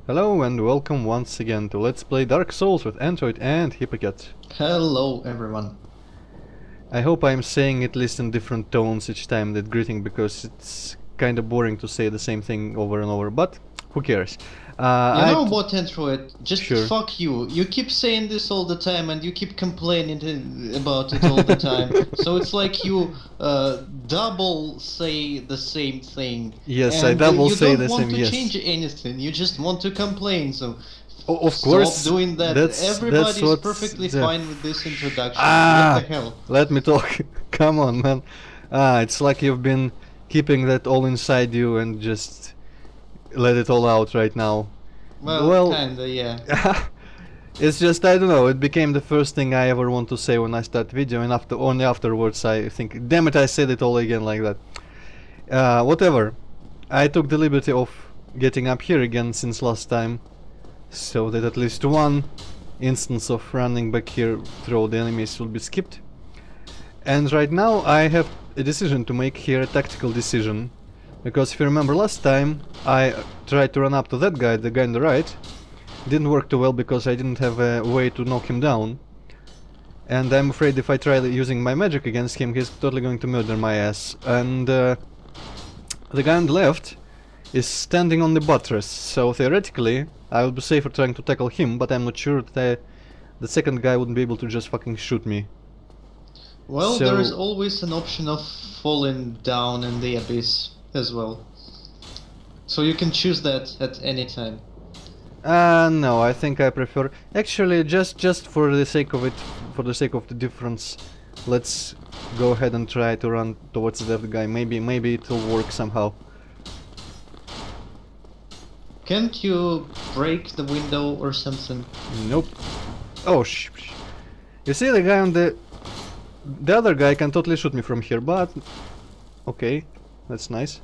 Hello and welcome once again to Let's Play Dark Souls with Antroid and hipp0cat. Hello everyone. I hope I'm saying at least in different tones each time that greeting, because it's kinda boring to say the same thing over and over, but who cares? You know what, Antroid? Just Sure. fuck you. You keep saying this all the time and you keep complaining about it all the time. So it's like you double say the same thing. Yes, and I double say the You don't same, want to yes. change anything, you just want to complain, so Of course, stop doing that. Everybody's what's perfectly the- fine with this introduction. Ah, What the hell? let me talk. Come on, man. It's like you've been keeping that all inside you and just let it all out right now. Well, kinda, yeah. It's just, I don't know, it became the first thing I ever want to say when I start video, and only afterwards I think, damn it, I said it all again like that. Whatever. I took the liberty of getting up here again since last time, so that at least one instance of running back here through the enemies will be skipped. And right now I have a decision to make here, a tactical decision. Because if you remember last time, I tried to run up to that guy, the guy on the right. Didn't work too well because I didn't have a way to knock him down. And I'm afraid if I try using my magic against him, he's totally going to murder my ass. And the guy on the left is standing on the buttress, so theoretically I will be safer trying to tackle him, but I'm not sure that the second guy wouldn't be able to just fucking shoot me. Well, So- there is always an option of falling down in the abyss as well. So you can choose that at any time. No, I think I prefer... Actually, just for the sake of it, for the sake of the difference, let's go ahead and try to run towards that guy. Maybe it'll work somehow. Can't you break the window or something? Nope. Oh, You see the guy on the... The other guy can totally shoot me from here, but... Okay, that's nice.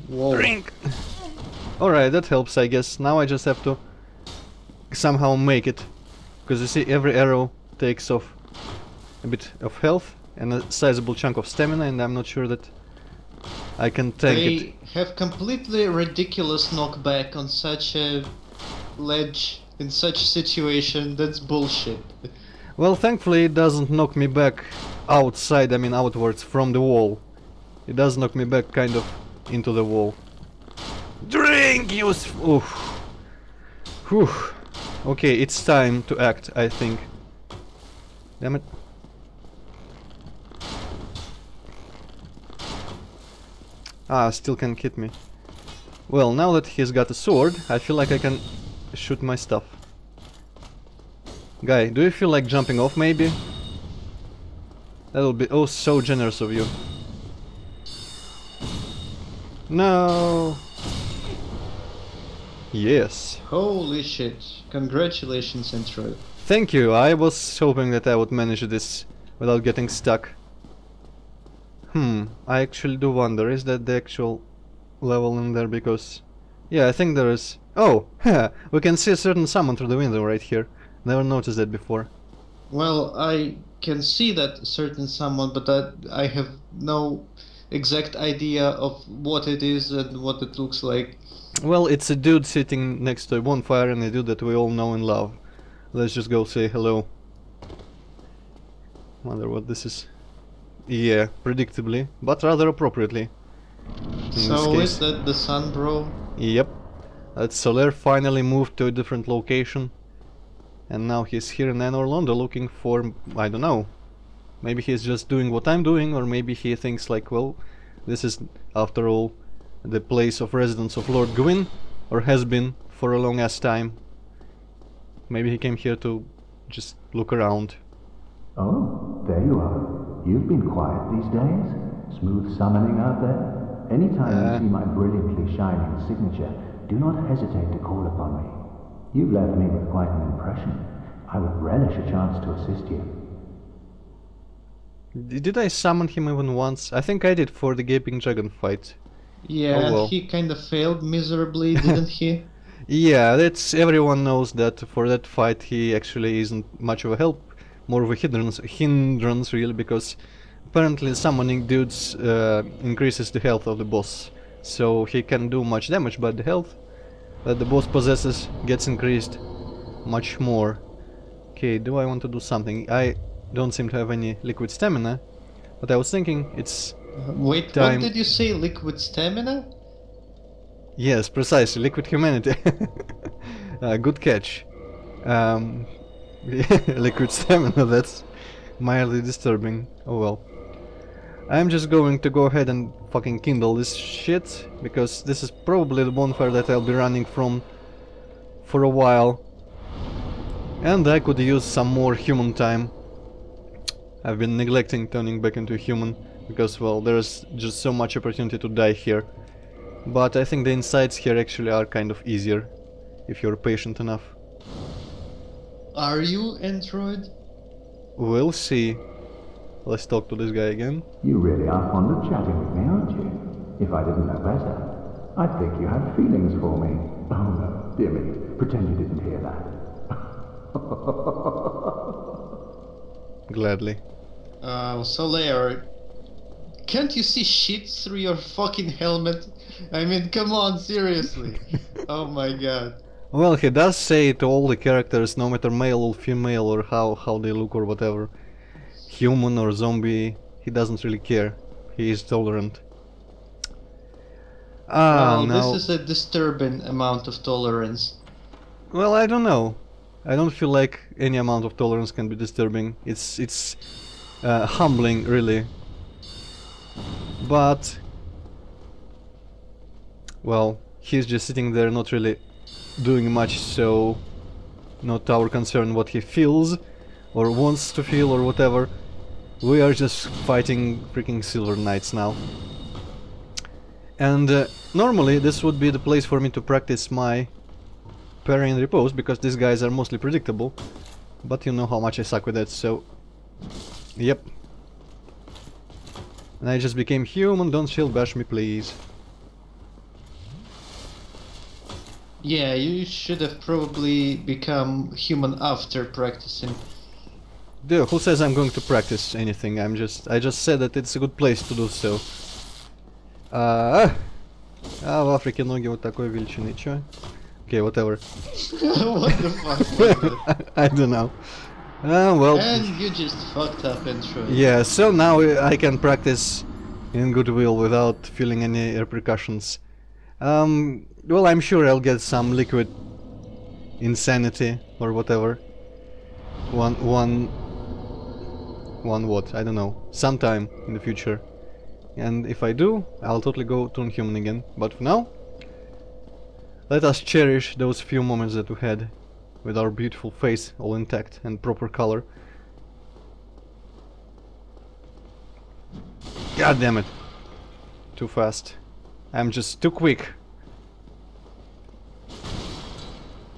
Whoa. Drink! Alright, that helps, I guess. Now I just have to somehow make it. Because you see, every arrow takes off a bit of health and a sizable chunk of stamina, and I'm not sure that I can tank it. They have completely ridiculous knockback on such a ledge, in such situation. That's bullshit. Well, thankfully it doesn't knock me back outside, I mean outwards from the wall. It does knock me back kind of into the wall. Drink, you oof. Whew. Okay, it's time to act, I think. Damn it. Still can hit me. Well, now that he's got a sword, I feel like I can shoot my stuff. Guy, do you feel like jumping off, maybe? That'll be oh so generous of you. No. Yes. Holy shit. Congratulations, Antroid. Thank you. I was hoping that I would manage this without getting stuck. I actually do wonder, is that the actual level in there? Because... yeah, I think there is... oh! We can see a certain summon through the window right here. Never noticed that before. Well, I can see that certain someone, but I have no exact idea of what it is and what it looks like. Well, it's a dude sitting next to a bonfire, and a dude that we all know and love. Let's just go say hello. Wonder what this is. Yeah, predictably, but rather appropriately. In So this case. is that the sun, bro? Yep. That Soler finally moved to a different location. And now he's here in Anor Londo looking for... I don't know. Maybe he's just doing what I'm doing, or maybe he thinks like, well, this is, after all, the place of residence of Lord Gwyn, or has been for a long ass time. Maybe he came here to just look around. Oh, there you are. You've been quiet these days. Smooth summoning out there. Anytime you see my brilliantly shining signature, do not hesitate to call upon me. You've left me with quite an impression. I would relish a chance to assist you. Did I summon him even once? I think I did for the Gaping Dragon fight. Yeah, Oh, well. and he kinda failed miserably, didn't he? Yeah, that's everyone knows that for that fight he actually isn't much of a help, more of a hindrance really, because apparently summoning dudes increases the health of the boss, so he can do much damage, but the health that the boss possesses gets increased much more. Okay, do I want to do something? I don't seem to have any liquid stamina, but I was thinking it's Wait, time. what did you say? Liquid stamina? Yes, precisely, liquid humanity. Good catch. Liquid stamina, that's mildly disturbing. Oh well. I'm just going to go ahead and fucking kindle this shit, because this is probably the bonfire that I'll be running from for a while. And I could use some more human time. I've been neglecting turning back into a human, because, well, there's just so much opportunity to die here. But I think the insides here actually are kind of easier, if you're patient enough. Are you Antroid? We'll see. Let's talk to this guy again. You really are fond of chatting with me, aren't you? If I didn't know better, I'd think you had feelings for me. Oh no, dear me, pretend you didn't hear that. Gladly. Solaire, can't you see shit through your fucking helmet? I mean, come on, seriously. Oh my god. Well, he does say to all the characters, no matter male or female or how they look or whatever, human or zombie, he doesn't really care. He is tolerant. Well, now... this is a disturbing amount of tolerance. Well, I don't know. I don't feel like any amount of tolerance can be disturbing. It's humbling, really. But... well, he's just sitting there not really doing much, so not our concern what he feels or wants to feel or whatever. We are just fighting freaking Silver Knights now. And normally this would be the place for me to practice my parry and repose, because these guys are mostly predictable. But you know how much I suck with that, so... yep. And I just became human, don't shield bash me please. Yeah, you should have probably become human after practicing. Dude, who says I'm going to practice anything? I just said that it's a good place to do so. В Африке ноги вот такой величины, чё? Okay, whatever. What the fuck was that? I don't know. Well... And you just fucked up intro. yeah, so now I can practice in goodwill without feeling any repercussions. Well, I'm sure I'll get some liquid insanity or whatever. One what? I don't know. Sometime in the future. And if I do, I'll totally go turn human again. But for now, let us cherish those few moments that we had with our beautiful face all intact and proper color. God damn it. Too fast. I'm just too quick.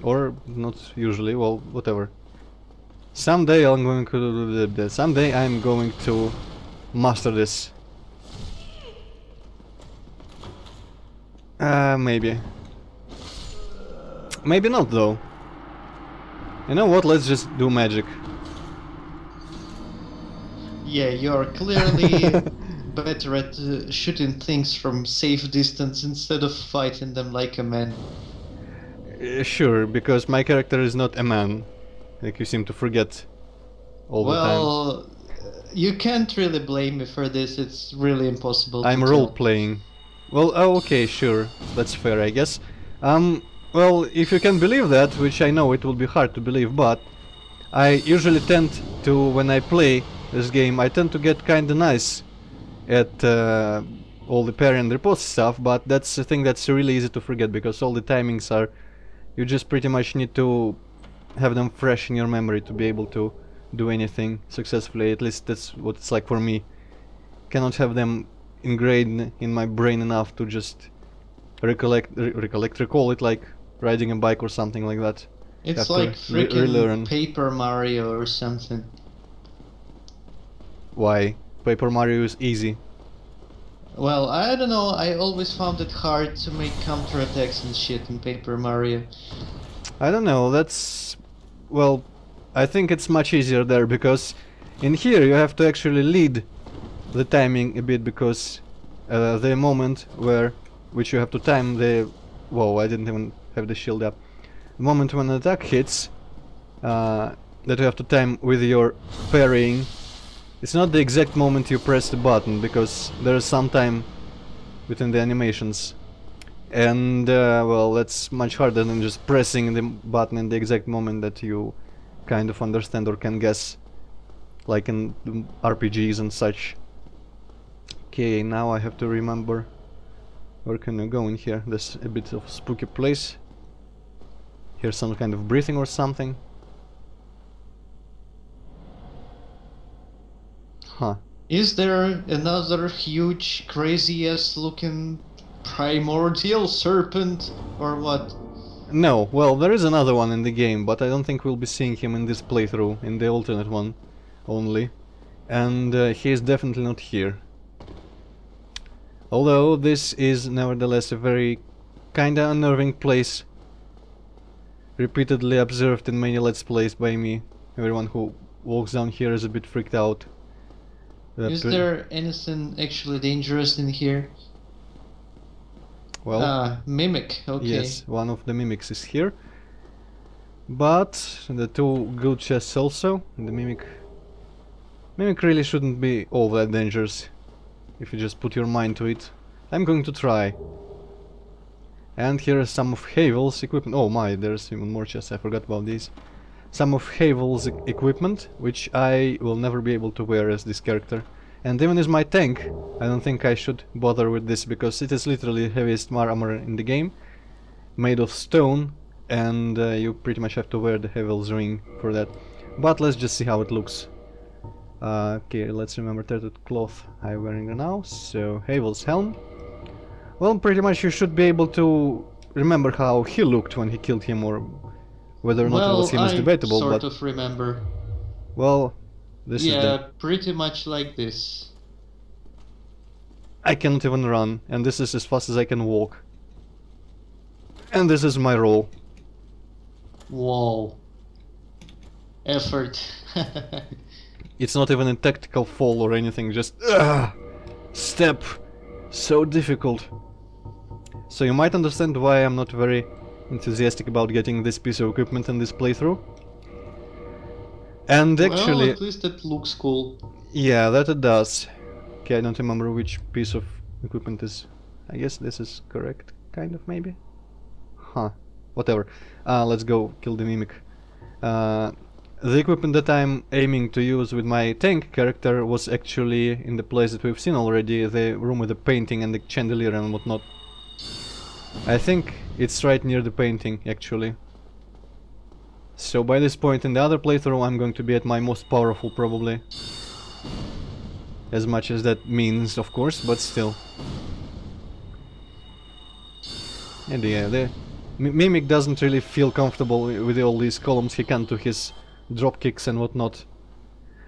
Or not usually, well, whatever. Someday I'm going to master this. Maybe. Maybe not though. You know what, let's just do magic. Yeah, you're clearly better at shooting things from safe distance instead of fighting them like a man. Sure, because my character is not a man, like you seem to forget all the time. Well, you can't really blame me for this, it's really impossible I'm to role-playing. Well, oh, okay, sure, that's fair, I guess. Well, if you can believe that, which I know it will be hard to believe, but I usually tend to, when I play this game, I tend to get kinda nice at all the parry and repose stuff, but that's a thing that's really easy to forget, because all the timings are... you just pretty much need to have them fresh in your memory to be able to do anything successfully. At least that's what it's like for me. Cannot have them ingrained in my brain enough to just recall it like riding a bike or something like that. It's Have to like freaking relearn. Paper Mario or something. Why? Paper Mario is easy. Well, I don't know, I always found it hard to make counterattacks and shit in Paper Mario. I don't know, that's... well, I think it's much easier there, because in here you have to actually lead the timing a bit, because the moment which you have to time the... whoa, I didn't even have the shield up. The moment when an attack hits, that you have to time with your parrying, it's not the exact moment you press the button, because there is some time between the animations. And well, that's much harder than just pressing the button in the exact moment that you kind of understand or can guess, like in RPGs and such. Okay, now I have to remember where can I go in here. There's a bit of spooky place. Here's some kind of breathing or something. Huh. Is there another huge, crazy-ass looking primordial serpent, or what? No, well, there is another one in the game, but I don't think we'll be seeing him in this playthrough, in the alternate one only. And he is definitely not here. Although this is nevertheless a very kinda unnerving place, repeatedly observed in many let's plays by me. Everyone who walks down here is a bit freaked out. Is there anything actually dangerous in here? Well, mimic, okay. yes, one of the mimics is here. But the two good chests also. The mimic really shouldn't be all that dangerous if you just put your mind to it. I'm going to try. And here is some of Havel's equipment. Oh my, there's even more chests, I forgot about these. Some of Havel's equipment, which I will never be able to wear as this character. And even as my tank, I don't think I should bother with this, because it is literally the heaviest armor in the game, made of stone, and you pretty much have to wear the Havel's ring for that. But let's just see how it looks. Okay, let's remember tattered cloth I'm wearing now, so Havel's helm. Well, pretty much you should be able to remember how he looked when he killed him, or whether or not it was him is debatable, sort but... of remember. Well, this is the... pretty much like this. I can't even run, and this is as fast as I can walk. And this is my role. Whoa. Effort. It's not even a tactical fall or anything, just... step! So difficult. So you might understand why I'm not very enthusiastic about getting this piece of equipment in this playthrough. And actually... Well, at least it looks cool. Yeah, that it does. Okay, I don't remember which piece of equipment is... I guess this is correct, kind of, maybe? Huh. Whatever. Let's go kill the mimic. The equipment that I'm aiming to use with my tank character was actually in the place that we've seen already, the room with the painting and the chandelier and whatnot. I think it's right near the painting, actually. So by this point in the other playthrough I'm going to be at my most powerful, probably. As much as that means, of course, but still. And yeah, the Mimic doesn't really feel comfortable with all these columns he can do his drop kicks and whatnot.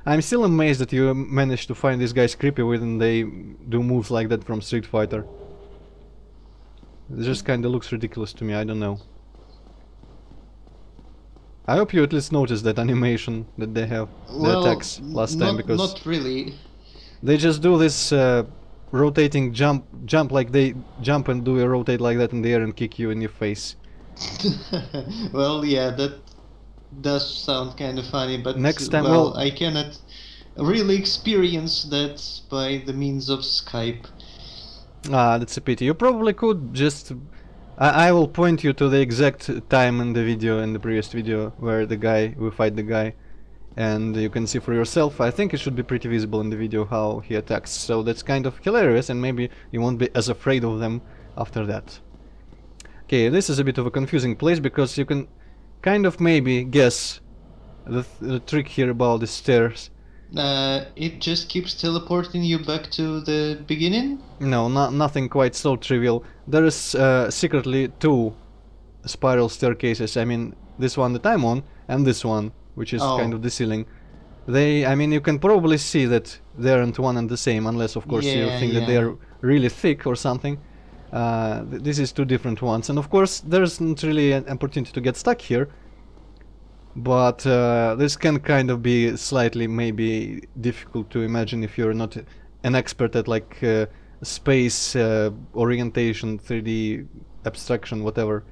I'm still amazed that you managed to find these guys creepy when they do moves like that from Street Fighter. It just kinda looks ridiculous to me, I don't know. I hope you at least noticed that animation that they have, the attacks last time, because... not really. They just do this rotating jump like they jump and do a rotate like that in the air and kick you in your face. Well, yeah, that does sound kind of funny, but next time, well, I cannot really experience that by the means of Skype. Ah, that's a pity. You probably could just... I will point you to the exact time in the video, in the previous video, where we fight the guy, and you can see for yourself. I think it should be pretty visible in the video how he attacks, so that's kind of hilarious, and maybe you won't be as afraid of them after that. Okay, this is a bit of a confusing place, because you can kind of maybe guess the trick here about the stairs. It just keeps teleporting you back to the beginning? No, nothing quite so trivial. There is secretly two spiral staircases. I mean, this one that I'm on, and this one, which is kind of the ceiling. I mean, you can probably see that they aren't one and the same, unless of course you think that they are really thick or something. This is two different ones, and of course there's not really an opportunity to get stuck here. But this can kind of be slightly maybe difficult to imagine if you're not an expert at like space orientation, 3D abstraction, whatever.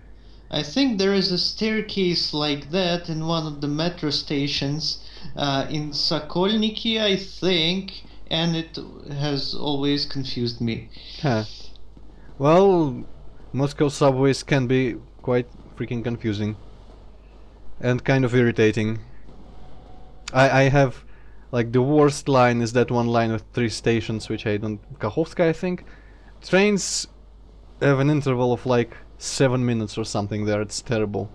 I think there is a staircase like that in one of the metro stations in Sokolniki, I think, and it has always confused me. Huh. Well, Moscow subways can be quite freaking confusing and kind of irritating. I have, like, the worst line is that one line with 3 stations, which I don't... Kakhovska, I think? Trains have an interval of like 7 minutes or something there. It's terrible.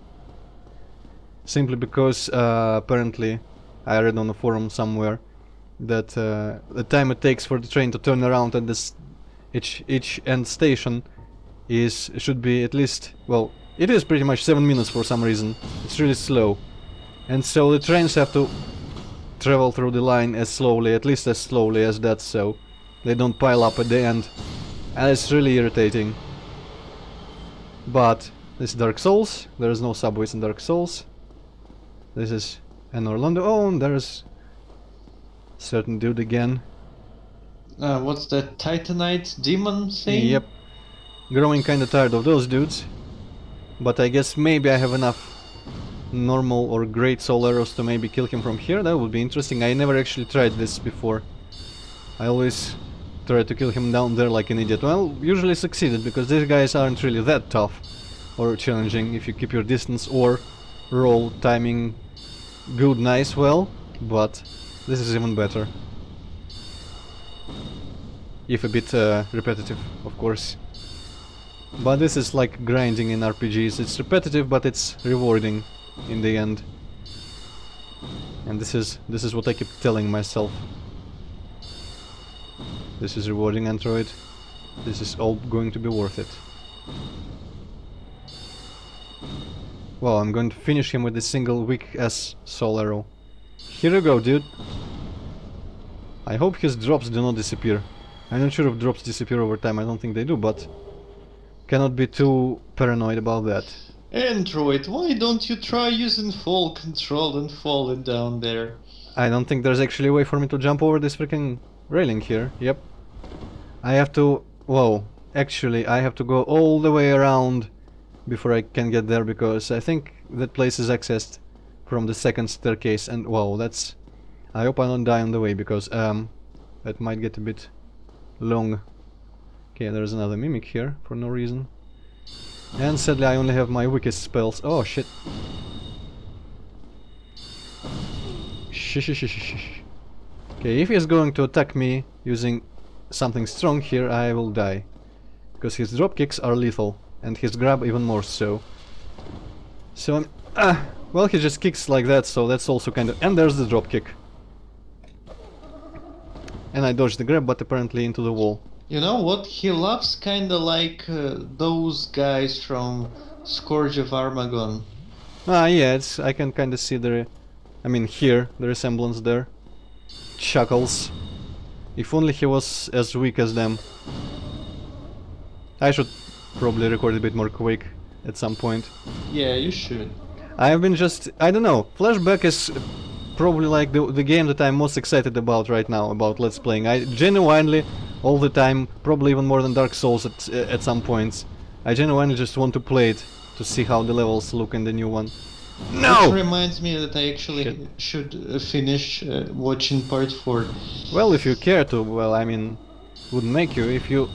Simply because apparently I read on a forum somewhere that the time it takes for the train to turn around at this each end station should be at least, well, it is pretty much 7 minutes for some reason. It's really slow, and so the trains have to travel through the line as slowly, at least as slowly as that, so they don't pile up at the end, and it's really irritating. But this is Dark Souls. There is no subways in Dark Souls. This is Anor Londo. Oh, and there's certain dude again. What's that Titanite demon thing? Yep. Growing kinda tired of those dudes. But I guess maybe I have enough normal or great soul arrows to maybe kill him from here. That would be interesting. I never actually tried this before. I always try to kill him down there like an idiot. Well, usually succeeded, because these guys aren't really that tough or challenging if you keep your distance or roll timing good, nice, well, but this is even better. If a bit repetitive, of course. But this is like grinding in RPGs. It's repetitive, but it's rewarding in the end. And this is what I keep telling myself. This is rewarding, Antroid. This is all going to be worth it. Well, I'm going to finish him with a single weak-ass soul arrow. Here you go, dude. I hope his drops do not disappear. I'm not sure if drops disappear over time. I don't think they do, but cannot be too paranoid about that. Android, why don't you try using full control and falling down there? I don't think there's actually a way for me to jump over this freaking railing here. Yep. I have to... Whoa. Actually, I have to go all the way around before I can get there, because I think that place is accessed from the second staircase, and whoa, that's... I hope I don't die on the way, because that might get a bit long. Okay, there's another mimic here for no reason. And sadly I only have my weakest spells. Oh shit. Shh. Okay, if he's going to attack me using something strong here, I will die. Because his drop kicks are lethal, and his grab even more so. So well, he just kicks like that, so that's also kind of... And there's the drop kick. And I dodged the grab, but apparently into the wall. You know what? He loves kinda like those guys from Scourge of Armagon. Ah, yeah, I can kinda see the... I mean, here, the resemblance there. Chuckles. If only he was as weak as them. I should probably record a bit more quick at some point. Yeah, you should. I have been just... I don't know, Flashback is probably like the game that I'm most excited about right now, about Let's Playing. I genuinely, all the time, probably even more than Dark Souls at some points, I genuinely just want to play it, to see how the levels look in the new one. No! Which reminds me that I actually should finish watching part 4. Well, if you care to, well, I mean, wouldn't make you. If you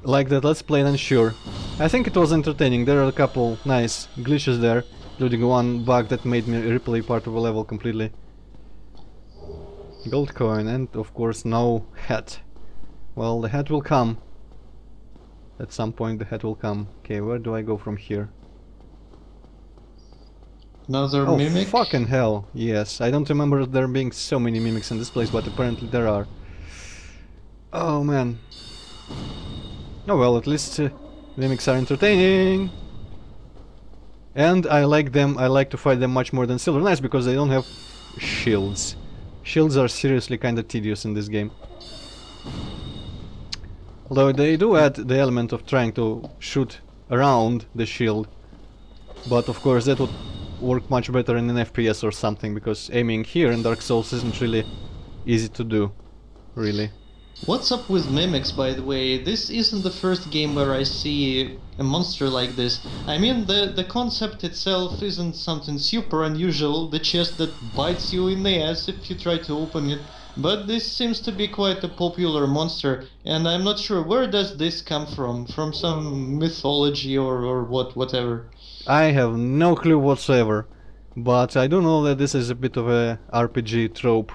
like that Let's Play, then sure. I think it was entertaining. There are a couple nice glitches there, including one bug that made me replay part of a level completely. Gold coin, and of course no hat. Well, the hat will come. At some point the hat will come. Okay, where do I go from here? Another Oh, mimic? fucking hell, yes. I don't remember there being so many mimics in this place, but apparently there are. Oh man. Oh well, at least mimics are entertaining. And I like them, I like to fight them much more than Silver Knights, because they don't have shields. Shields are seriously kinda tedious in this game. Although they do add the element of trying to shoot around the shield. But of course that would work much better in an FPS or something, because aiming here in Dark Souls isn't really easy to do, really. What's up with mimics, by the way? This isn't the first game where I see a monster like this. I mean, the concept itself isn't something super unusual, the chest that bites you in the ass if you try to open it. But this seems to be quite a popular monster, and I'm not sure where does this come from? From some mythology or whatever. I have no clue whatsoever, but I do know that this is a bit of a RPG trope.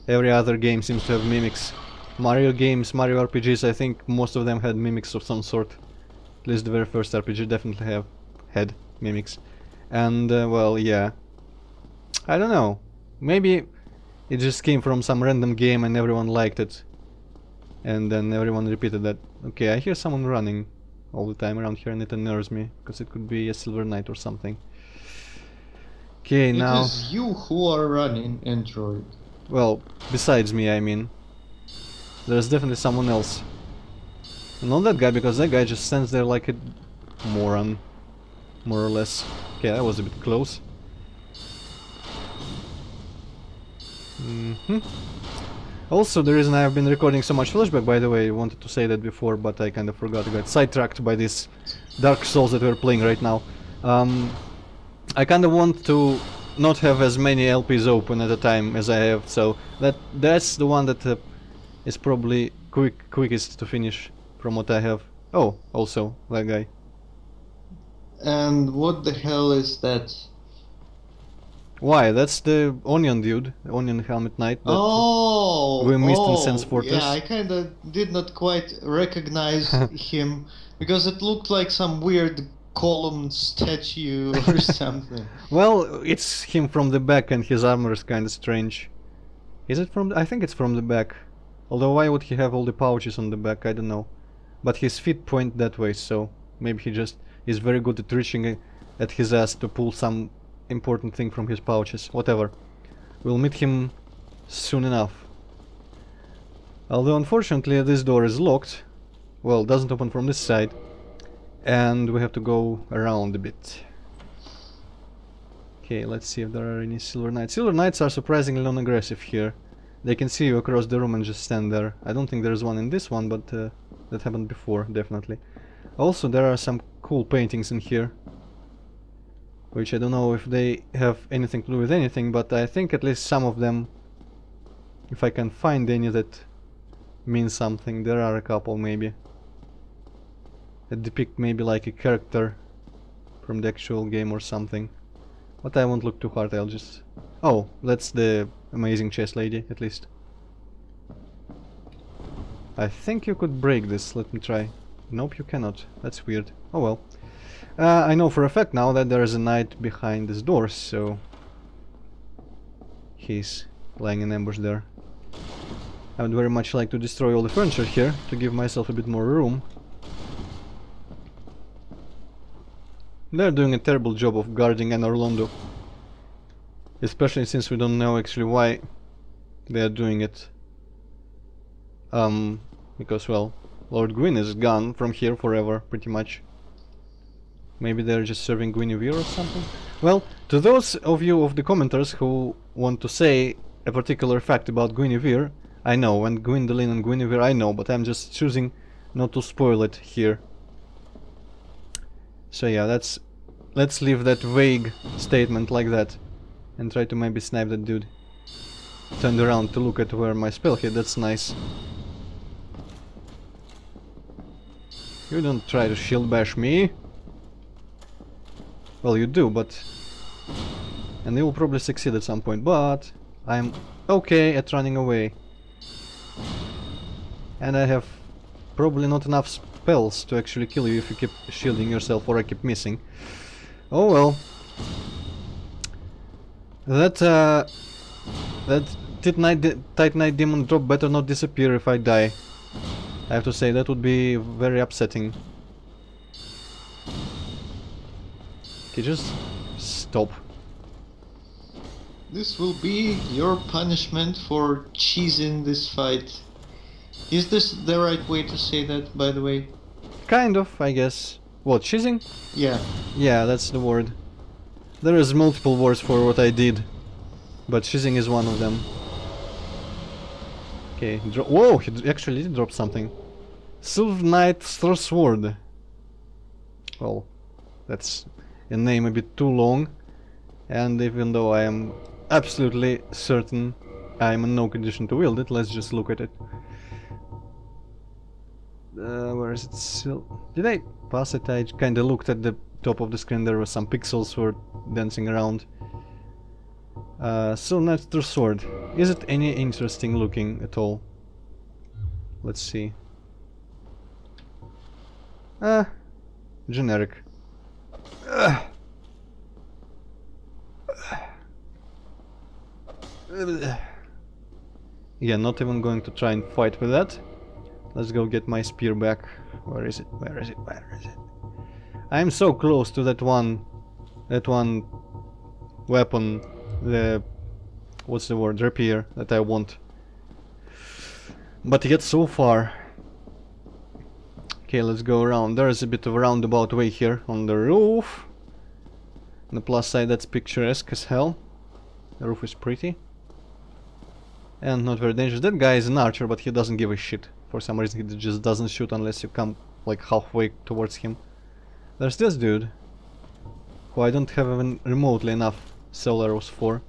Every other game seems to have mimics. Mario games, Mario RPGs, I think most of them had mimics of some sort. At least the very first RPG definitely had mimics. And, well, yeah. I don't know. Maybe it just came from some random game and everyone liked it. And then everyone repeated that. Okay, I hear someone running all the time around here and it unnerves me, because it could be a Silver Knight or something. Okay, now... It is you who are running, Antroid. Well, besides me, I mean. There's definitely someone else. And not that guy, because that guy just stands there like a moron. More or less. Okay, that was a bit close. Also, the reason I have been recording so much flashback, by the way, I wanted to say that before, but I kind of forgot. I got sidetracked by this Dark Souls that we're playing right now. I kind of want to not have as many LPs open at a time as I have, so that's the one that is probably quickest to finish from what I have. Oh, also, that guy. And what the hell is that? Why? That's the Onion dude, the Onion Helmet Knight. That we missed in Sense Fortress. Yeah, I kinda did not quite recognize him, because it looked like some weird column statue or something. Well, it's him from the back and his armor is kinda strange. Is it from... I think it's from the back. Although why would he have all the pouches on the back? I don't know. But his feet point that way, so maybe he just is very good at reaching at his ass to pull some important thing from his pouches. Whatever. We'll meet him soon enough. Although unfortunately this door is locked. Well, it doesn't open from this side. And we have to go around a bit. Okay, let's see if there are any Silver Knights. Silver Knights are surprisingly non-aggressive here. They can see you across the room and just stand there. I don't think there's one in this one, but that happened before, definitely. Also, there are some cool paintings in here. Which I don't know if they have anything to do with anything, but I think at least some of them, if I can find any that mean something, there are a couple maybe. That depict maybe like a character from the actual game or something. But I won't look too hard, I'll just... Oh, that's the amazing chess lady, at least. I think you could break this, let me try. Nope, you cannot. That's weird. Oh well. I know for a fact now that there is a knight behind this door, so... He's lying in ambush there. I would very much like to destroy all the furniture here, to give myself a bit more room. They're doing a terrible job of guarding Anor Londo. Especially since we don't know actually why they are doing it. Because, well, Lord Gwyn is gone from here forever, pretty much. Maybe they're just serving Guinevere or something? Well, to those of you of the commenters who want to say a particular fact about Guinevere, I know, and Gwendolyn and Guinevere I know, but I'm just choosing not to spoil it here. So yeah, let's leave that vague statement like that. And try to maybe snipe that dude. Turned around to look at where my spell hit, that's nice. You don't try to shield bash me. Well, you do, but... And you will probably succeed at some point, but... I'm okay at running away. And I have probably not enough spells to actually kill you if you keep shielding yourself or I keep missing. Oh well. That Titanite demon drop better not disappear if I die. I have to say, that would be very upsetting. Okay, just stop. This will be your punishment for cheesing this fight. Is this the right way to say that, by the way? Kind of, I guess. What, cheesing? Yeah. Yeah, that's the word. There is multiple words for what I did, but cheesing is one of them. Okay, Okay, whoa, he actually did drop something. Silver Knight Sword. Well, that's a name a bit too long, and even though I am absolutely certain I am in no condition to wield it, let's just look at it. Where is it? Did I pass it? I kinda looked at the top of the screen, there were some pixels were dancing around. Silver Knight Sword. Is it any interesting looking at all? Let's see. Generic. Yeah, not even going to try and fight with that. Let's go get my spear back. Where is it? Where is it? Where is it? I'm so close to that one weapon, the what's the word? Rapier that I want. But yet so far. Okay, let's go around. There is a bit of a roundabout way here on the roof. On the plus side, that's picturesque as hell. The roof is pretty. And not very dangerous. That guy is an archer, but he doesn't give a shit. For some reason, he just doesn't shoot unless you come like halfway towards him. There's this dude, who I don't have even remotely enough soul arrows for.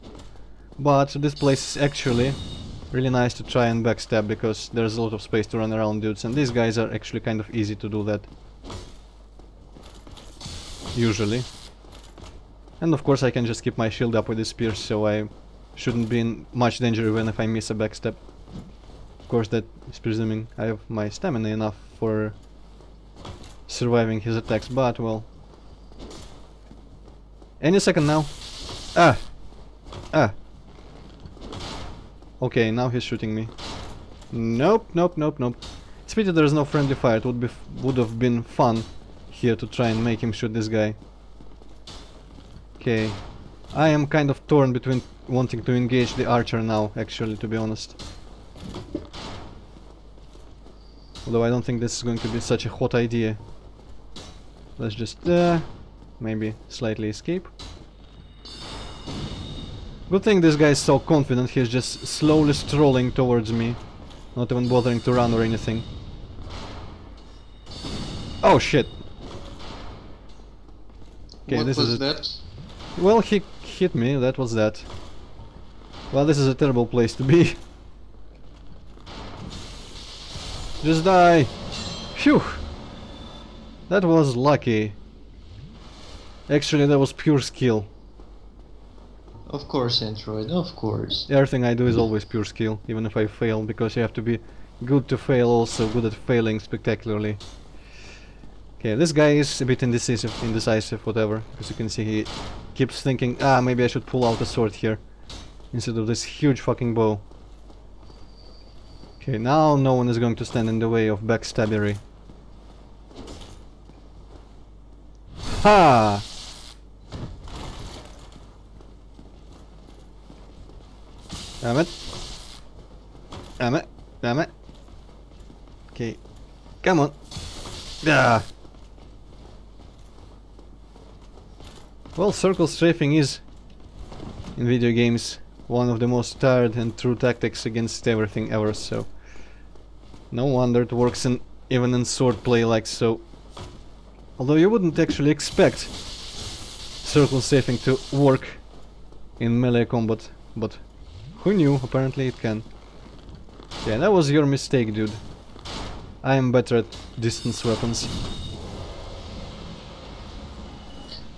But this place is actually really nice to try and backstab, because there's a lot of space to run around dudes, and these guys are actually kind of easy to do that. Usually. And of course I can just keep my shield up with the spear, so I shouldn't be in much danger even if I miss a backstab. Of course that is presuming I have my stamina enough for surviving his attacks, but well. Any second now. Ah! Ah! Okay, now he's shooting me. Nope, nope, nope, nope. It's pity there's no friendly fire. It would have been fun here to try and make him shoot this guy. Okay. I am kind of torn between wanting to engage the archer now, actually, to be honest. Although I don't think this is going to be such a hot idea. Let's just, maybe slightly escape. Good thing this guy is so confident, he's just slowly strolling towards me. Not even bothering to run or anything. Oh shit! Okay, What this was is that? Well, he hit me, that was that. Well, this is a terrible place to be. Just die! Phew! That was lucky. Actually, that was pure skill. Of course, Antroid, of course. Everything I do is always pure skill, even if I fail, because you have to be good to fail, also good at failing spectacularly. Okay, this guy is a bit indecisive, whatever, because you can see he keeps thinking, ah, maybe I should pull out a sword here, instead of this huge fucking bow. Okay, now no one is going to stand in the way of backstabbery. Ha! Damn it. Damn it. Damn it. Okay. Come on. Ah. Well, circle strafing is, in video games, one of the most tired and true tactics against everything ever, so no wonder it works even in swordplay like so. Although you wouldn't actually expect circle strafing to work in melee combat, but who knew? Apparently it can. Yeah, that was your mistake, dude. I am better at distance weapons.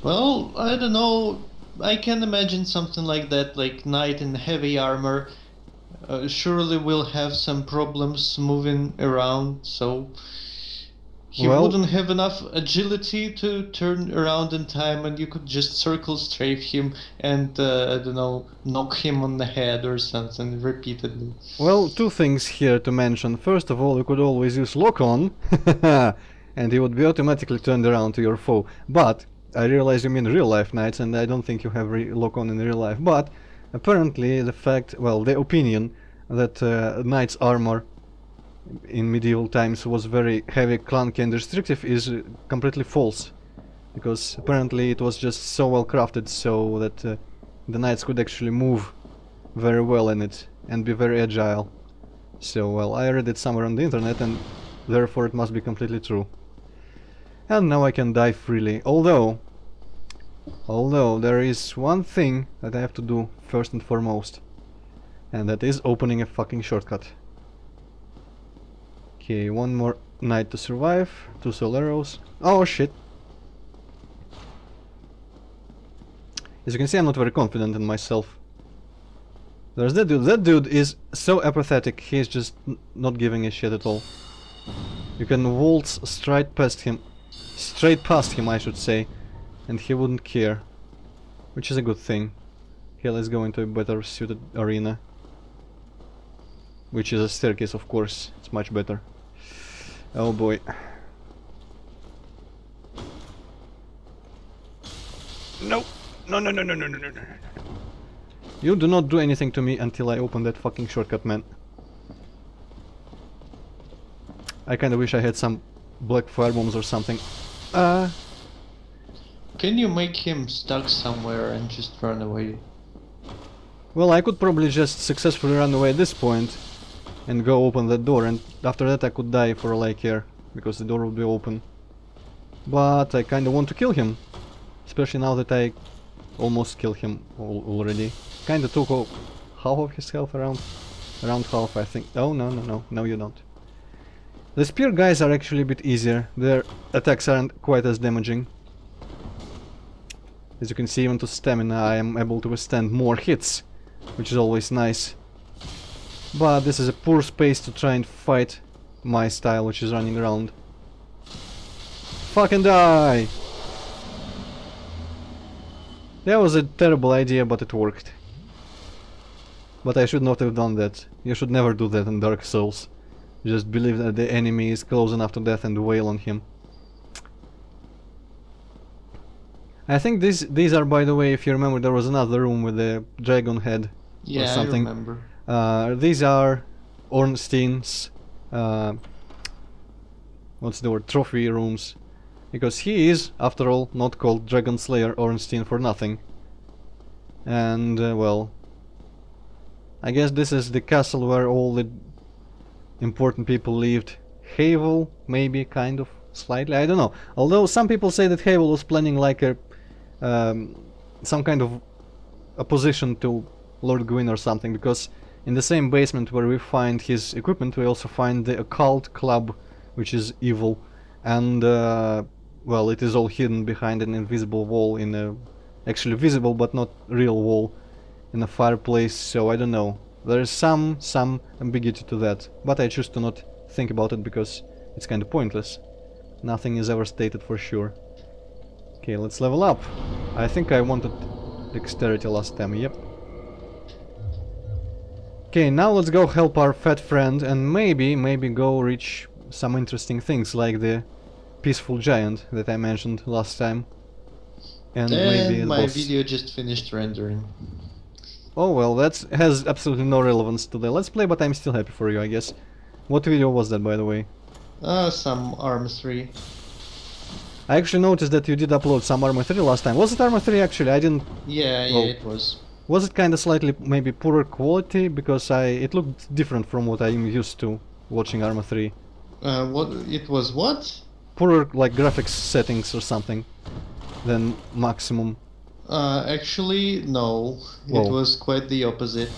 Well, I don't know. I can imagine something like that, like knight in heavy armor. Surely will have some problems moving around, so he wouldn't have enough agility to turn around in time, and you could just circle strafe him and, I don't know, knock him on the head or something repeatedly. Well, two things here to mention. First of all, you could always use lock-on, and he would be automatically turned around to your foe. But I realize you mean real-life knights, and I don't think you have lock-on in real life. But apparently the opinion that knight's armor in medieval times was very heavy, clunky and restrictive is completely false, because apparently it was just so well crafted so that the knights could actually move very well in it and be very agile. So, well, I read it somewhere on the internet and therefore it must be completely true. And now I can die freely, although there is one thing that I have to do first and foremost. And that is opening a fucking shortcut. Okay, one more night to survive, 2 soul arrows. Oh shit! As you can see, I'm not very confident in myself. There's that dude. That dude is so apathetic, he's just not giving a shit at all. You can waltz straight past him, I should say, and he wouldn't care. Which is a good thing. Okay, let's go into a better suited arena. Which is a staircase, of course. It's much better. Oh boy. No! No, no, no, no, no, no, no, no. You do not do anything to me until I open that fucking shortcut, man. I kinda wish I had some black fire bombs or something. Can you make him stuck somewhere and just run away? Well, I could probably just successfully run away at this point and go open that door, and after that I could die for all I care, because the door would be open. But I kinda want to kill him, especially now that I almost killed him already. Kinda took half of his health, around half, I think. Oh, no, you don't. The spear guys are actually a bit easier. Their attacks aren't quite as damaging. As you can see, even to stamina I am able to withstand more hits, which is always nice. But this is a poor space to try and fight my style, which is running around. Fucking die! That was a terrible idea, but it worked. But I should not have done that. You should never do that in Dark Souls. Just believe that the enemy is close enough to death and wail on him. I think these are, by the way, if you remember, there was another room with a dragon head or something. I remember. These are Ornstein's, what's the word, trophy rooms. Because he is, after all, not called Dragon Slayer Ornstein for nothing. And, well, I guess this is the castle where all the important people lived. Havel, maybe, kind of, slightly, I don't know. Although some people say that Havel was planning like a some kind of opposition to Lord Gwyn or something, because in the same basement where we find his equipment we also find the occult club, which is evil, and well, it is all hidden behind an invisible wall, in a actually visible but not real wall in a fireplace. So I don't know, there is some ambiguity to that, but I choose to not think about it because it's kind of pointless. Nothing is ever stated for sure. Okay, let's level up. I think I wanted dexterity last time, yep. Okay, now let's go help our fat friend and maybe go reach some interesting things like the peaceful giant that I mentioned last time. And maybe my video just finished rendering. Oh well, that has absolutely no relevance to the Let's Play, but I'm still happy for you, I guess. What video was that, by the way? Some Arm 3. I actually noticed that you did upload some Arma 3 last time. Was it Arma 3 actually? I didn't... Yeah, well, it was. Was it kinda slightly maybe poorer quality? Because it looked different from what I'm used to watching Arma 3. What? It was what? Poorer, like, graphics settings or something than maximum. Actually, no. Whoa. It was quite the opposite.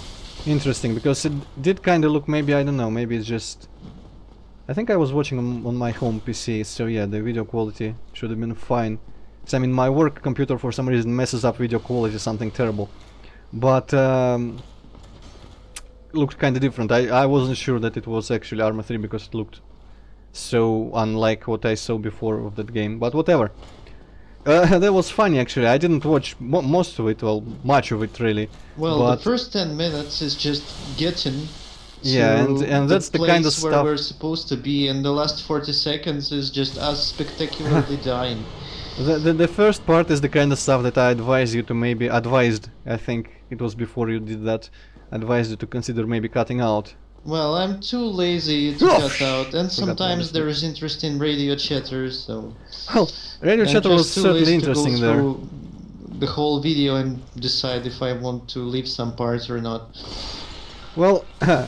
Interesting, because it did kinda look, maybe, I don't know, maybe it's just... I think I was watching on my home PC, so yeah, the video quality should have been fine. So, I mean, my work computer for some reason messes up video quality, something terrible. But looked kinda different. I wasn't sure that it was actually Arma 3 because it looked so unlike what I saw before of that game, but whatever. That was funny actually. I didn't watch most of it, well, much of it really. Well, but the first 10 minutes is just getting yeah, and that's the kind of where stuff we're supposed to be, and the last 40 seconds is just us spectacularly dying. The first part is the kind of stuff that I advise you to maybe advised, I think it was before you did that, advised you to consider maybe cutting out. Well, I'm too lazy to cut out, and sometimes there is interesting radio chatter, so... Well, radio chatter was certainly interesting there. The whole video and decide if I want to leave some parts or not. Well,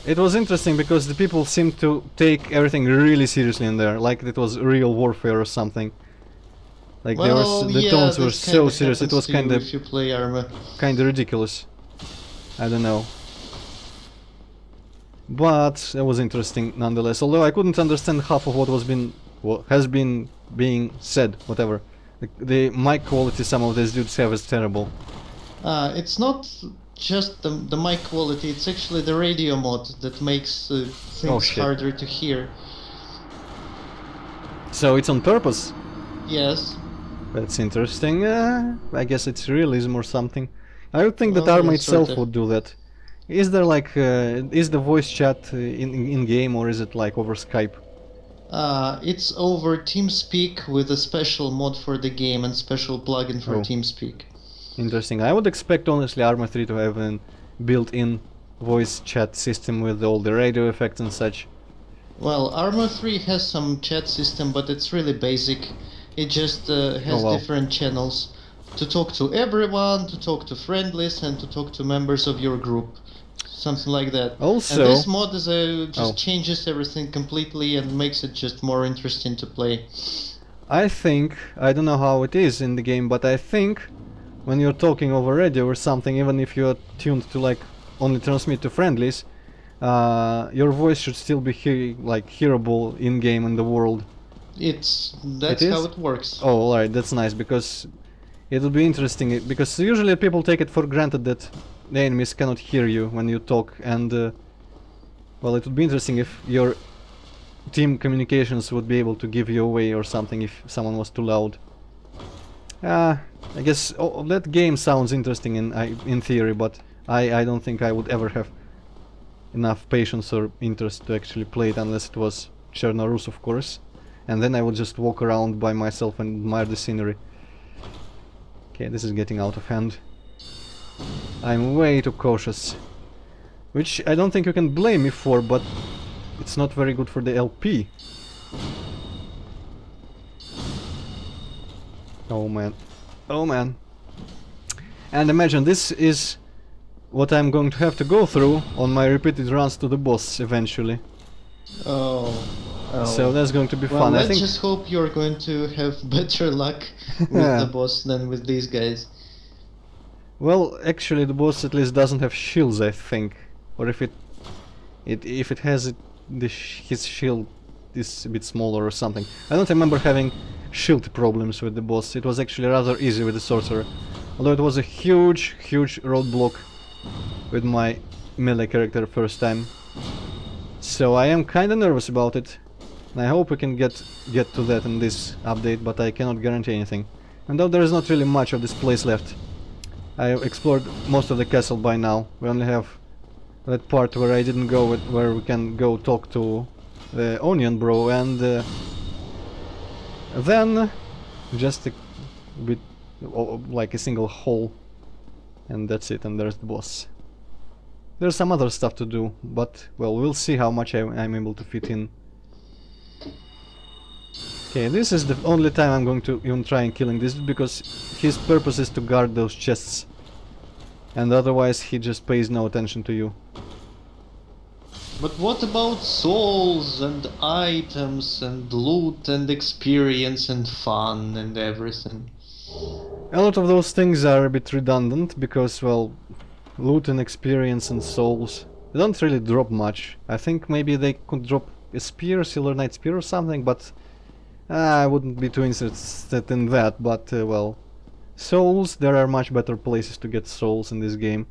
it was interesting because the people seemed to take everything really seriously in there, like it was real warfare or something. Like Well, the yeah, tones were this so kinda serious. It happens was to you kind of if you play Arma. ridiculous. I don't know. But it was interesting nonetheless. Although I couldn't understand half of what has been being said. Whatever. The mic quality some of these dudes have is terrible. It's not just the mic quality, it's actually the radio mod that makes things shit. harder to hear. So it's on purpose. Yes. That's interesting. I guess it's realism or something. I would think that Well, Arma yeah, itself sorta. would do that. Is there like is the voice chat in game, or is it like over Skype? It's over TeamSpeak with a special mod for the game and special plugin for Oh. TeamSpeak. Interesting. I would expect honestly Arma 3 to have an built-in voice chat system with all the radio effects and such. Well, Arma 3 has some chat system, but it's really basic. It just has wow. different channels to talk to everyone, to talk to friendlies, and to talk to members of your group. Something like that. Also- and this mod is just Oh. changes everything completely and makes it just more interesting to play. I think, I don't know how it is in the game, but I think when you're talking over radio or something, even if you're tuned to like only transmit to friendlies, your voice should still be hearable in game in the world. That's It is? how it works. Oh, alright, that's nice, because it would be interesting, because usually people take it for granted that the enemies cannot hear you when you talk, and well, it would be interesting if your team communications would be able to give you away or something if someone was too loud. I guess that game sounds interesting in theory, but I don't think I would ever have enough patience or interest to actually play it unless it was Chernarus, of course. And then I would just walk around by myself and admire the scenery. Okay, this is getting out of hand. I'm way too cautious. Which I don't think you can blame me for, but it's not very good for the LP. Oh man. Oh man. And imagine this is what I'm going to have to go through on my repeated runs to the boss eventually. Oh. So that's going to be Well, fun. I let's think just hope you're going to have better luck with the boss than with these guys. well, actually the boss at least doesn't have shields, I think. Or if it has it, his shield is a bit smaller or something. I don't remember having shield problems with the boss. It was actually rather easy with the sorcerer. Although it was a huge roadblock with my melee character first time. So I am kinda nervous about it. And I hope we can get to that in this update, but I cannot guarantee anything. And though there is not really much of this place left. I have explored most of the castle by now. We only have that part where I didn't go, where we can go talk to the Onion Bro, and then just a bit like a single hole, and that's it, and there's the boss. There's some other stuff to do, but well, we'll see how much I'm able to fit in. Okay, this is the only time I'm going to even try and killing this, because his purpose is to guard those chests, and otherwise he just pays no attention to you. But what about souls and items and loot and experience and fun and everything? A lot of those things are a bit redundant, because, well, loot and experience and souls, they don't really drop much. I think maybe they could drop a spear, Silver Knight spear or something, but I wouldn't be too interested in that. But, well, souls, there are much better places to get souls in this game.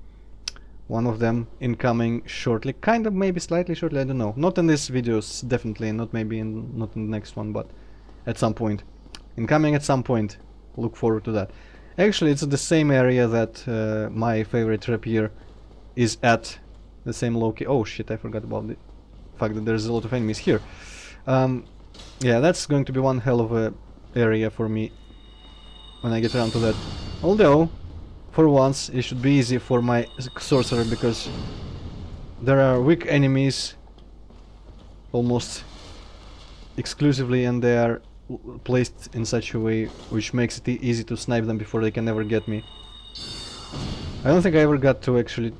One of them incoming shortly, kind of, maybe slightly shortly, I don't know. Not in this video, definitely, not maybe not in the next one, but at some point. Incoming at some point. Look forward to that. Actually, it's the same area that my favorite rapier is at. The same location. Oh shit, I forgot about the fact that there's a lot of enemies here. Yeah, that's going to be one hell of a area for me when I get around to that. Although, for once, it should be easy for my sorcerer, because there are weak enemies almost exclusively, and they are placed in such a way which makes it easy to snipe them before they can ever get me. I don't think I ever got to actually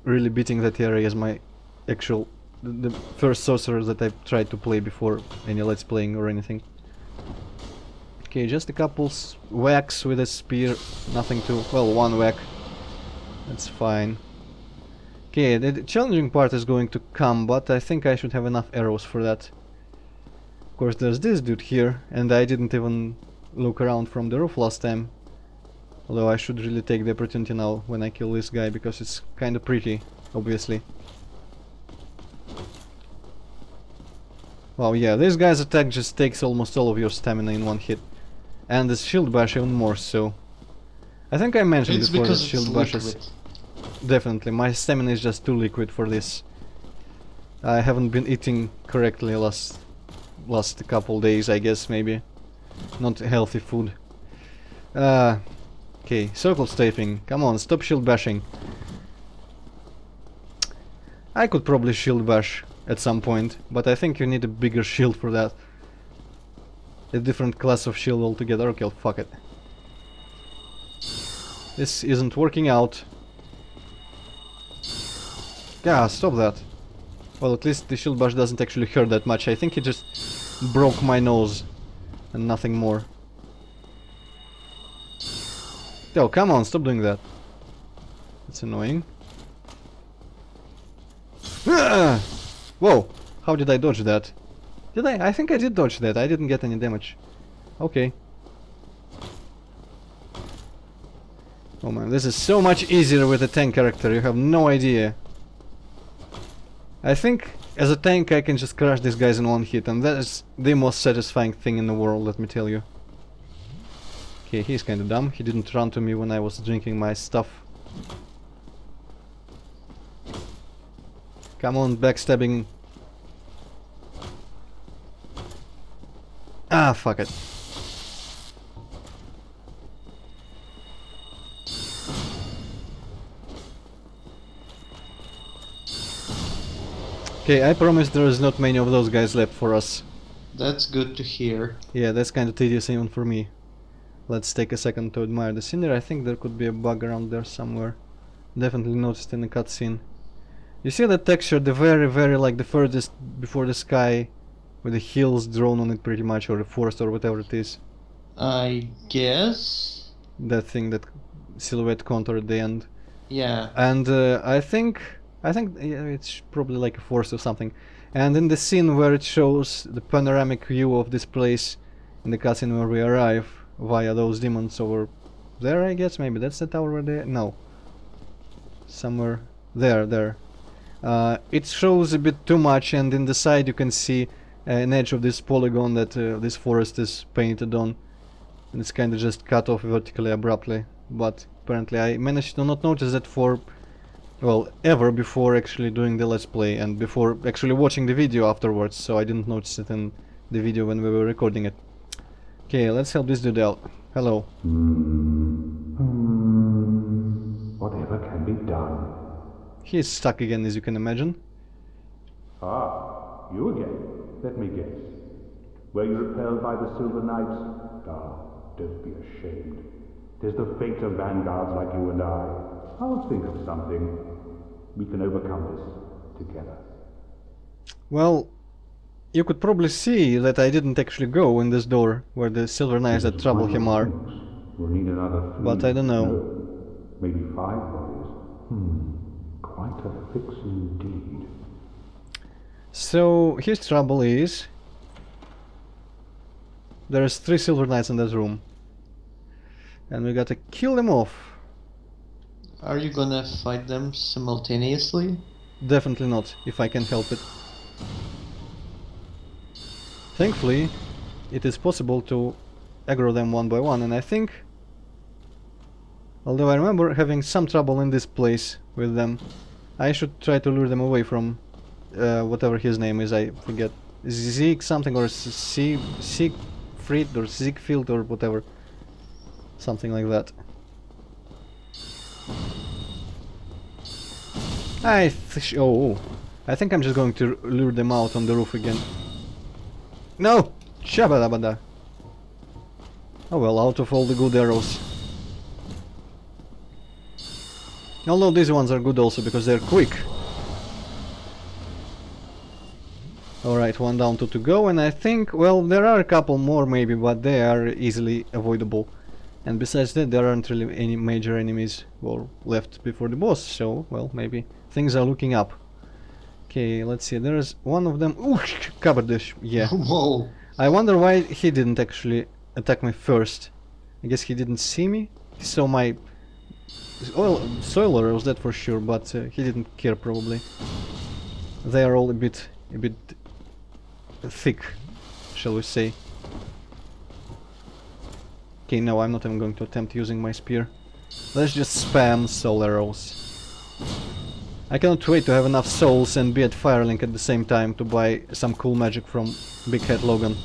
really beating that area as my actual the first sorcerer that I tried to play before any let's playing or anything. Okay, just a couple whacks with a spear, nothing too... well, one whack. That's fine. Okay, the challenging part is going to come, but I think I should have enough arrows for that. Of course, there's this dude here, and I didn't even look around from the roof last time. Although I should really take the opportunity now when I kill this guy, because it's kind of pretty, obviously. Wow, yeah, this guy's attack just takes almost all of your stamina in one hit. And the shield bash even more so. I think I mentioned It's before that because shield it's bashes... liquid. Definitely, my stamina is just too liquid for this. I haven't been eating correctly last couple days, I guess, maybe. Not healthy food. Okay, circle strafing. Come on, stop shield bashing. I could probably shield bash at some point, but I think you need a bigger shield for that. A different class of shield altogether. Okay, fuck it. This isn't working out. Yeah, stop that. Well, at least the shield bash doesn't actually hurt that much. I think it just broke my nose and nothing more. Yo, come on, stop doing that. That's annoying. Ah! Whoa! How did I dodge that? Did I? I think I did dodge that. I didn't get any damage. Okay. Oh man, this is so much easier with a tank character. You have no idea. I think as a tank I can just crush these guys in one hit, and that is the most satisfying thing in the world, let me tell you. Okay, he's kinda dumb. He didn't run to me when I was drinking my stuff. Come on, backstabbing. Ah, fuck it. Okay, I promise there is not many of those guys left for us. That's good to hear. Yeah, that's kind of tedious even for me. Let's take a second to admire the scenery. I think there could be a bug around there somewhere. Definitely noticed in the cutscene. You see the texture, the very like the furthest before the sky, with the hills drawn on it pretty much, or the forest or whatever it is. I guess? That thing, that silhouette contour at the end. Yeah. And I think yeah, it's probably like a forest or something. And in the scene where it shows the panoramic view of this place, in the cutscene where we arrive via those demons over there, I guess, maybe that's the tower where they... no. Somewhere there. It shows a bit too much, and in the side you can see an edge of this polygon that this forest is painted on. And it's kinda just cut off vertically abruptly. But apparently I managed to not notice that for... well, ever before actually doing the let's play, and before actually watching the video afterwards, so I didn't notice it in the video when we were recording it. Okay, let's help this dude out. Hello. Whatever can be done. He's stuck again, as you can imagine. Ah, you again. Let me guess. Were you repelled by the Silver Knights? Ah, don't be ashamed. 'Tis the fate of vanguards like you and I. I'll think of something. We can overcome this together. Well, you could probably see that I didn't actually go in this door where the Silver Knights that trouble him are. We'll need another 3. But I don't know. No, maybe 5 bodies. Quite a fix indeed. So his trouble is there's 3 Silver Knights in this room, and we gotta kill them off. Are you gonna fight them simultaneously? Definitely not, if I can help it. Thankfully, it is possible to aggro them one by one, and I think, although I remember having some trouble in this place with them, I should try to lure them away from whatever his name is, I forget. Zeke something, or Siegfried or Siegfried or whatever. Something like that. I think I'm just going to lure them out on the roof again. No! Shabadabada! Oh well, out of all the good arrows. Although these ones are good also because they're quick. Alright, one down, two to go, and I think, well, there are a couple more maybe, but they are easily avoidable. And besides that, there aren't really any major enemies left before the boss, so, well, maybe things are looking up. Okay, let's see, there's one of them. Ooh, covered this, yeah. Whoa. I wonder why he didn't actually attack me first. I guess he didn't see me. He saw my soil arrows, that for sure, but he didn't care probably. They are all a bit thick, shall we say. Okay, no, I'm not even going to attempt using my spear. Let's just spam soul arrows. I cannot wait to have enough souls and be at Firelink at the same time to buy some cool magic from Big Head Logan.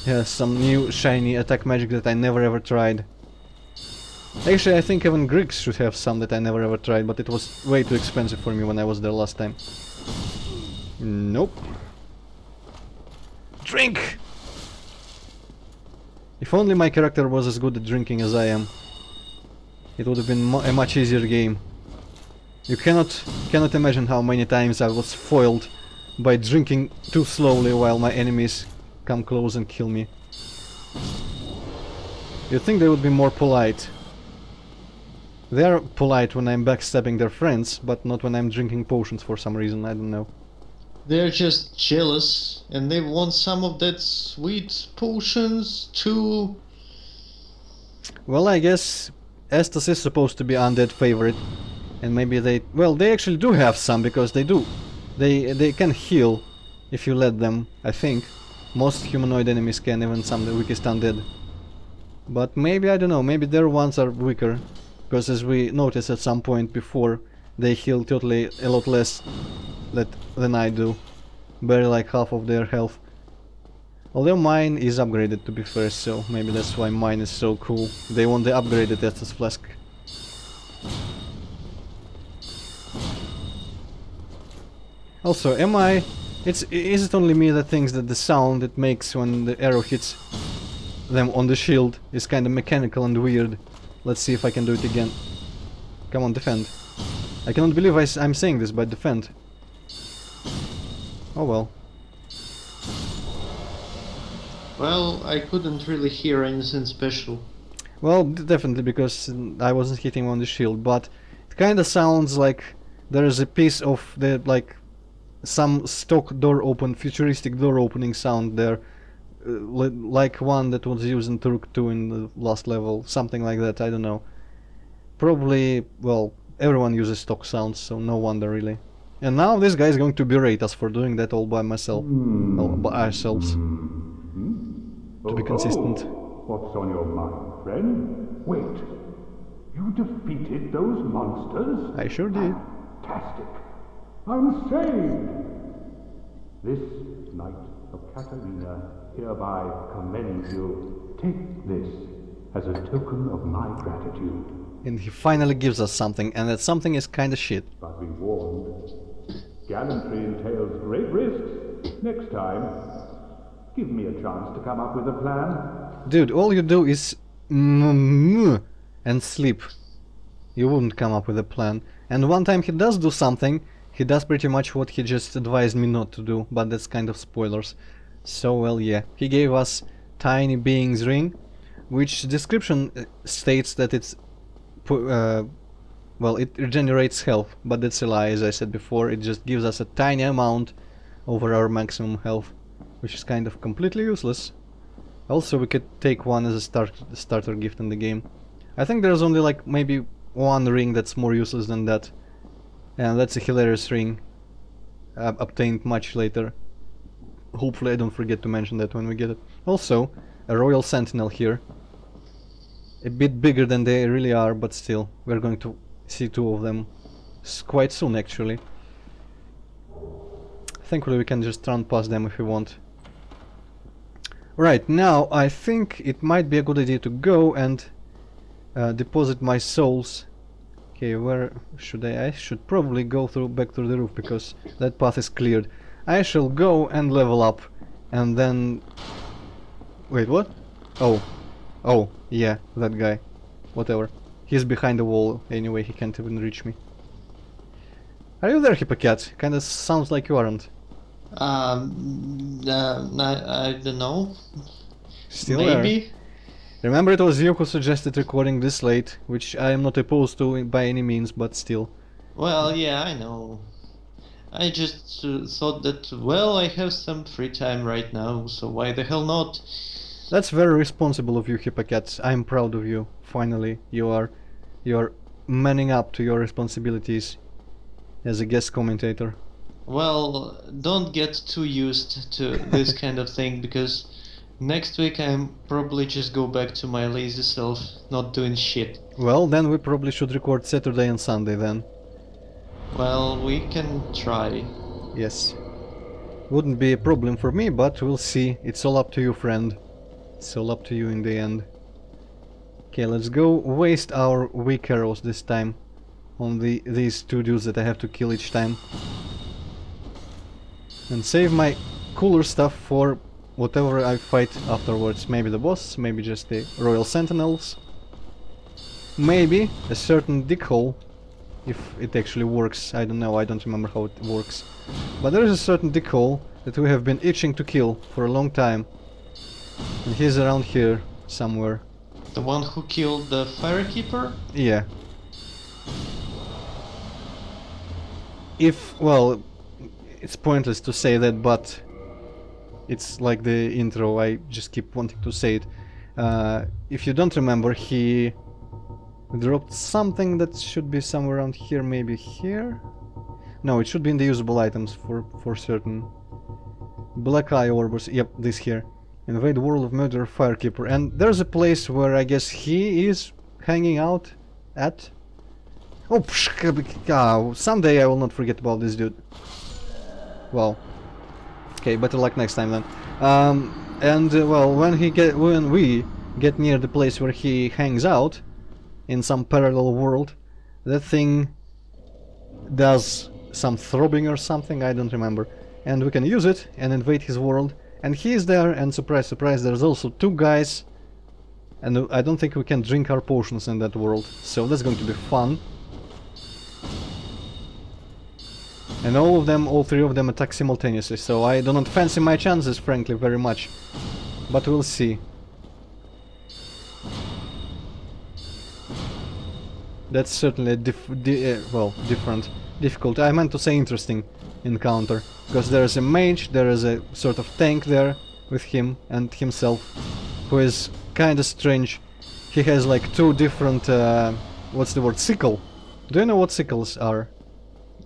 Yeah, some new shiny attack magic that I never ever tried. Actually, I think even Griggs should have some that I never ever tried, but it was way too expensive for me when I was there last time. Nope. Drink! If only my character was as good at drinking as I am, it would have been a much easier game. You cannot imagine how many times I was foiled by drinking too slowly while my enemies come close and kill me. You'd think they would be more polite. They are polite when I'm backstabbing their friends, but not when I'm drinking potions for some reason, I don't know. They're just jealous, and they want some of that sweet potions too. Well, I guess Estus is supposed to be undead favorite, and maybe they... well, they actually do have some, because they do. They can heal if you let them, I think. Most humanoid enemies can, even some of the weakest undead. But maybe, I don't know, maybe their ones are weaker, because as we noticed at some point before, they heal totally a lot less than I do. Barely like half of their health. Although mine is upgraded, to be fair, so maybe that's why mine is so cool. They want the upgraded Estus Flask. Also, is it only me that thinks that the sound it makes when the arrow hits them on the shield is kind of mechanical and weird? Let's see if I can do it again. Come on, defend. I cannot believe I'm saying this, but defend. Oh well. Well, I couldn't really hear anything special. Well, definitely, because I wasn't hitting on the shield, but it kinda sounds like there is a piece of the, like, some stock door open, futuristic door opening sound there. Like one that was used in Turk 2 in the last level, something like that, I don't know. Probably, well, everyone uses stock sounds, so no wonder really. And now this guy is going to berate us for doing that all by myself. Well, by ourselves. To be consistent. What's on your mind, friend? Wait. You defeated those monsters? I sure did. Fantastic. I'm saved. This Knight of Katarina hereby commends you. Take this as a token of my gratitude. And he finally gives us something, and that something is kinda shit. But be warned, gallantry entails great risks. Next time, give me a chance to come up with a plan. Dude, all you do is and sleep. You wouldn't come up with a plan. And one time he does do something, he does pretty much what he just advised me not to do, but that's kind of spoilers. So, well, yeah. He gave us Tiny Being's Ring, which description states that it's well, it regenerates health, but that's a lie, as I said before. It just gives us a tiny amount over our maximum health, which is kind of completely useless. Also, we could take one as a starter gift in the game. I think there's only like maybe one ring that's more useless than that, and that's a hilarious ring, obtained much later. Hopefully I don't forget to mention that when we get it. Also, a Royal Sentinel here. A bit bigger than they really are, but still, we're going to see two of them quite soon, actually. Thankfully we can just run past them if we want. Right, now I think it might be a good idea to go and deposit my souls. Okay, where should I should probably go back through the roof, because that path is cleared. I shall go and level up, and then... Wait, what? Oh, yeah, that guy. Whatever. He's behind the wall anyway, he can't even reach me. Are you there, hipp0cat? Kinda sounds like you aren't. I don't know. Still there. Maybe. Remember, it was you who suggested recording this late, which I am not opposed to by any means, but still. Well, yeah, I know. I just thought that, well, I have some free time right now, so why the hell not? That's very responsible of you, hipp0cat. I'm proud of you. Finally, you are manning up to your responsibilities as a guest commentator. Well, don't get too used to this kind of thing, because next week I'm probably just go back to my lazy self, not doing shit. Well, then we probably should record Saturday and Sunday then. Well, we can try. Yes. Wouldn't be a problem for me, but we'll see. It's all up to you, friend. It's all up to you in the end. Okay, let's go waste our weak arrows this time on these two dudes that I have to kill each time. And save my cooler stuff for whatever I fight afterwards. Maybe the boss, maybe just the Royal Sentinels. Maybe a certain dickhole, if it actually works. I don't know, I don't remember how it works. But there is a certain dickhole that we have been itching to kill for a long time. And he's around here somewhere. The one who killed the Firekeeper? Yeah. If, well, it's pointless to say that, but it's like the intro, I just keep wanting to say it. If you don't remember, he dropped something that should be somewhere around here, maybe here? No, it should be in the usable items for certain. Black Eye Orbers, yep, this here. Invade World of Murder, Firekeeper. And there's a place where I guess he is hanging out at. Oh, someday I will not forget about this dude. Well, okay, better luck next time then. Well, when we get near the place where he hangs out, in some parallel world, that thing does some throbbing or something, I don't remember. And we can use it and invade his world. And he is there, and surprise, surprise, there's also two guys. And I don't think we can drink our potions in that world. So that's going to be fun. And all three of them attack simultaneously. So I do not fancy my chances, frankly, very much. But we'll see. That's certainly a difficult. I meant to say interesting encounter. Because there is a mage, there is a sort of tank there with him and himself, who is kinda strange. He has like two different, what's the word, sickle. Do you know what sickles are?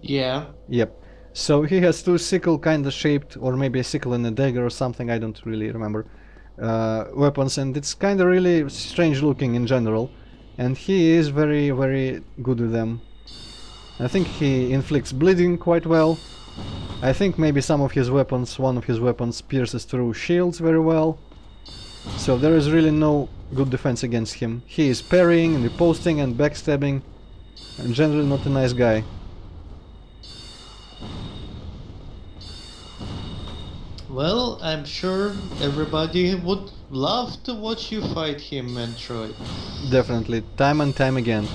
Yeah. Yep. So he has two sickle kinda shaped, or maybe a sickle and a dagger or something, I don't really remember, weapons, and it's kinda really strange looking in general. And he is very, very good with them. I think he inflicts bleeding quite well. I think maybe one of his weapons pierces through shields very well. So there is really no good defense against him. He is parrying and riposting and backstabbing, and generally not a nice guy. Well, I'm sure everybody would love to watch you fight him, Antroid. Definitely, time and time again.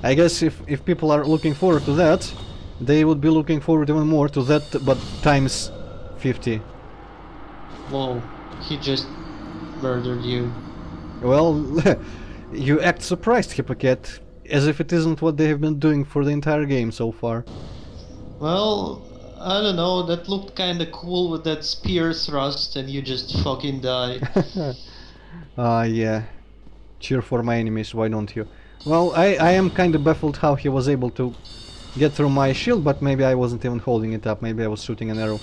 I guess if people are looking forward to that, they would be looking forward even more to that, but times 50. Whoa, he just murdered you. Well, you act surprised, hipp0cat, as if it isn't what they have been doing for the entire game so far. Well, I don't know, that looked kinda cool with that spear thrust and you just fucking died. Yeah. Cheer for my enemies, why don't you? Well, I am kinda baffled how he was able to get through my shield, but maybe I wasn't even holding it up, maybe I was shooting an arrow.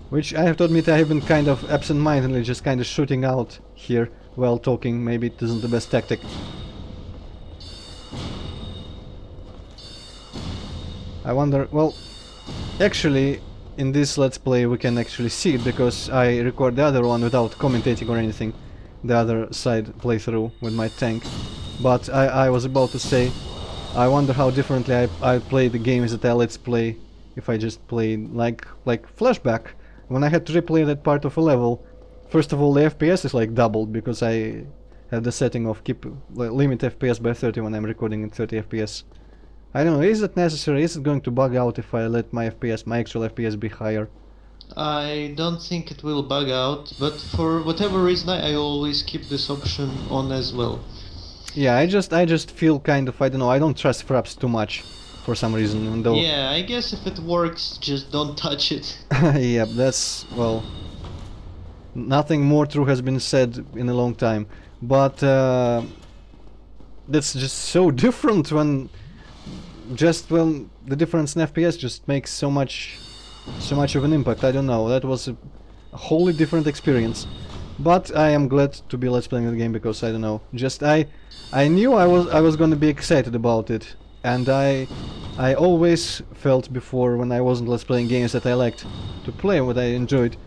Which I have to admit I have been kind of absent-mindedly just kinda shooting out here while talking, maybe it isn't the best tactic. I wonder, well, actually in this Let's Play we can actually see it, because I record the other one without commentating or anything, the other side playthrough with my tank. But I was about to say, I wonder how differently I play the games that I Let's Play if I just play like Flashback. When I had to replay that part of a level, first of all the FPS is like doubled, because I have the setting of limit FPS by 30 when I'm recording at 30 FPS. I don't know, is it necessary? Is it going to bug out if I let my FPS, my actual FPS be higher? I don't think it will bug out, but for whatever reason I always keep this option on as well. Yeah, I just feel kind of, I don't know, I don't trust fraps too much for some reason, even though... Yeah, I guess if it works, just don't touch it. Yep, that's, well... Nothing more true has been said in a long time, but that's just so different when... Well, the difference in FPS just makes so much of an impact. I don't know, that was a wholly different experience. But I am glad to be let's playing the game because I don't know, just I knew I was gonna be excited about it, and I always felt before when I wasn't let's playing games that I liked to play, what I enjoyed.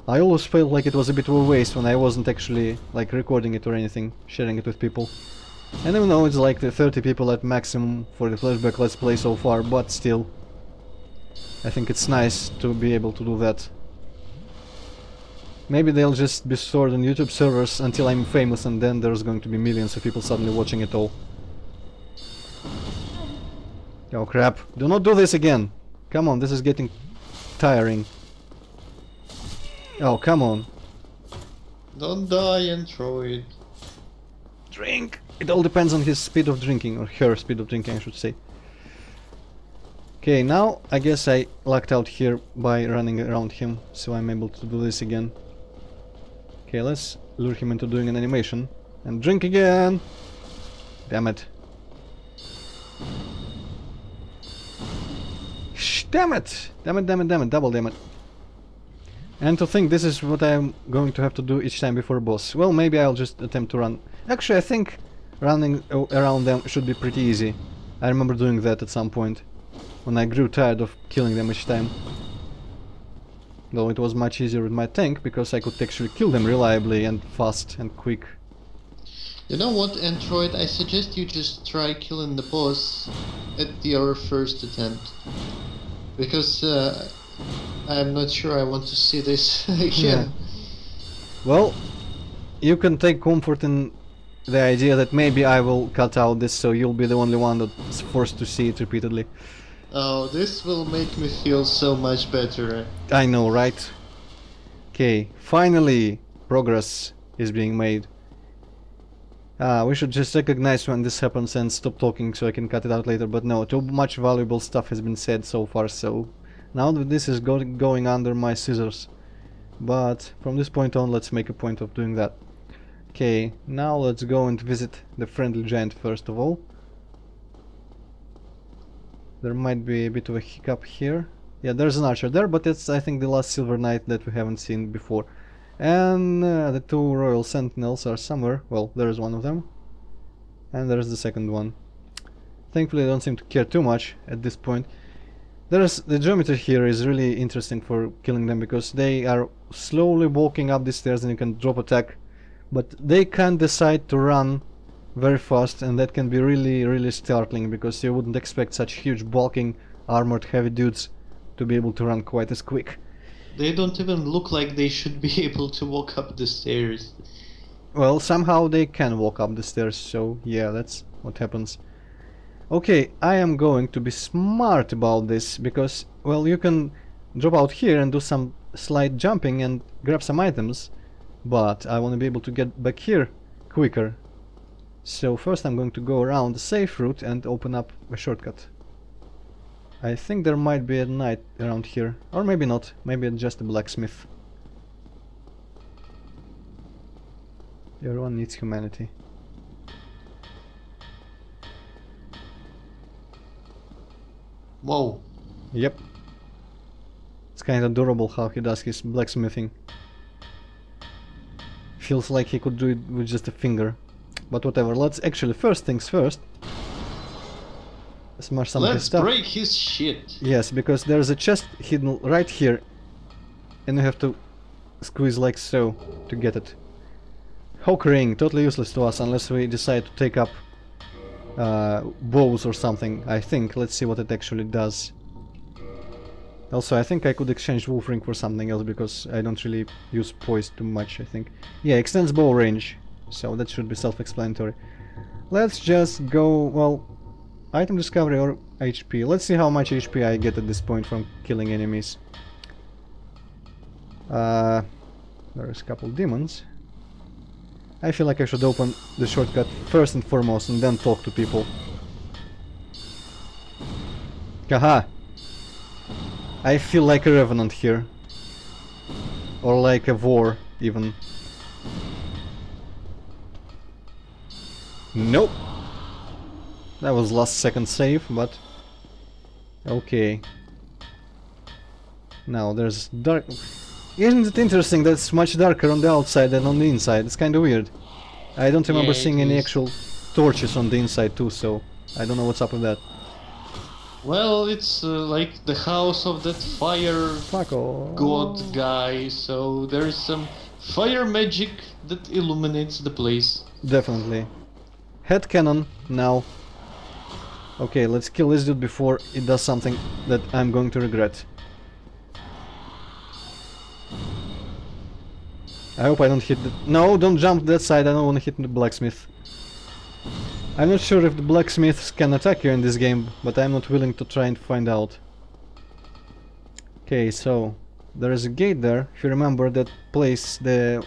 I always felt like it was a bit of a waste when I wasn't actually like recording it or anything, sharing it with people. And even though it's like the 30 people at maximum for the flashback let's play so far, but still, I think it's nice to be able to do that. Maybe they'll just be stored on YouTube servers until I'm famous, and then there's going to be millions of people suddenly watching it all. Oh crap, do not do this again! Come on, this is getting tiring. Oh, come on. Don't die, Antroid. Drink! It all depends on his speed of drinking, or her speed of drinking I should say. Okay, now I guess I lucked out here by running around him, so I'm able to do this again. Okay, let's lure him into doing an animation. And drink again! Damn it. Shh, damn it! Damn it, damn it, damn it, double damn it. And to think this is what I'm going to have to do each time before a boss. Well, maybe I'll just attempt to run. Actually, I think running around them should be pretty easy. I remember doing that at some point, when I grew tired of killing them each time. Though it was much easier with my tank, because I could actually kill them reliably and fast and quick. You know what, Antroid? I suggest you just try killing the boss at your first attempt. Because I'm not sure I want to see this again. Yeah. Well, you can take comfort in the idea that maybe I will cut out this, so you'll be the only one that's forced to see it repeatedly. Oh, this will make me feel so much better. I know, right? Okay, finally progress is being made. We should just recognize when this happens and stop talking so I can cut it out later, but no, too much valuable stuff has been said so far, so now that this is going under my scissors. But from this point on, let's make a point of doing that. Okay, now let's go and visit the friendly giant first of all. There might be a bit of a hiccup here. Yeah, there's an archer there, but it's I think the last silver knight that we haven't seen before. And the two royal sentinels are somewhere. Well, there's one of them. And there's the second one. Thankfully I don't seem to care too much at this point. The geometry here is really interesting for killing them, because they are slowly walking up the stairs and you can drop attack, but they can decide to run very fast, and that can be really startling, because you wouldn't expect such huge bulking armored heavy dudes to be able to run quite as quick. They don't even look like they should be able to walk up the stairs. Well, somehow they can walk up the stairs, so yeah, that's what happens. Okay, I am going to be smart about this, because, well, you can drop out here and do some slight jumping and grab some items, but I want to be able to get back here quicker. So first I'm going to go around the safe route and open up a shortcut. I think there might be a knight around here, or maybe not, maybe it's just a blacksmith. Everyone needs humanity. Whoa. Yep. It's kind of adorable how he does his blacksmithing. Feels like he could do it with just a finger. But whatever, let's actually, first things first, smash some of his Let's stuff. break his shit. Yes, because there's a chest hidden right here, and you have to squeeze like so to get it. Hawk ring, totally useless to us unless we decide to take up bows or something, I think. Let's see what it actually does. Also, I think I could exchange wolf ring for something else, because I don't really use poise too much, I think. Yeah, extends bow range, so that should be self-explanatory. Let's just go, well, item discovery, or HP. Let's see how much HP I get at this point from killing enemies. There's a couple demons. I feel like I should open the shortcut first and foremost and then talk to people. Haha! I feel like a revenant here. Or like a war, even. Nope! That was last second save, but... okay. Now there's dark... Isn't it interesting that it's much darker on the outside than on the inside? It's kinda weird. I don't remember seeing any actual torches on the inside too, so... I don't know what's up with that. Well, it's like the house of that fire god guy, so there's some fire magic that illuminates the place. Definitely. Head cannon, now. Okay, let's kill this dude before it does something that I'm going to regret. I hope I don't hit the... No, don't jump that side, I don't want to hit the blacksmith. I'm not sure if the blacksmiths can attack you in this game, but I'm not willing to try and find out. Okay, so... there is a gate there, if you remember that place, the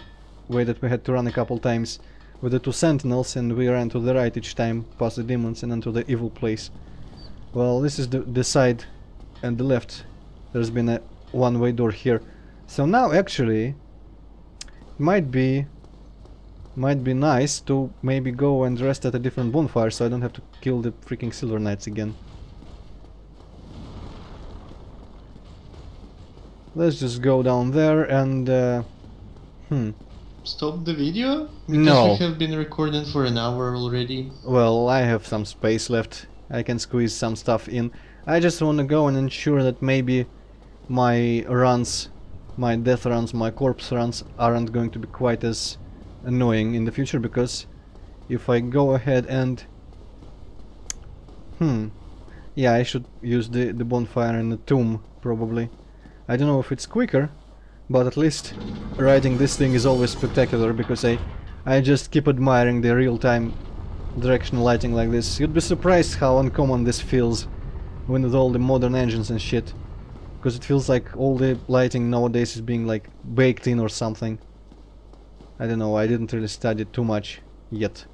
way that we had to run a couple times with the two sentinels, and we ran to the right each time, past the demons and into the evil place. Well, this is the side and the left. There's been a one-way door here. So now actually... might be nice to maybe go and rest at a different bonfire so I don't have to kill the freaking Silver Knights again. Let's just go down there and Stop the video? Because no. we have been recording for an hour already. Well, I have some space left. I can squeeze some stuff in. I just want to go and ensure that maybe my runs, my death runs, my corpse runs aren't going to be quite as annoying in the future, because if I go ahead and yeah, I should use the bonfire in the tomb probably. I don't know if it's quicker, but at least riding this thing is always spectacular, because I just keep admiring the real-time directional lighting like this. You'd be surprised how uncommon this feels with all the modern engines and shit, because it feels like all the lighting nowadays is being like baked in or something. I don't know, I didn't really study it too much yet,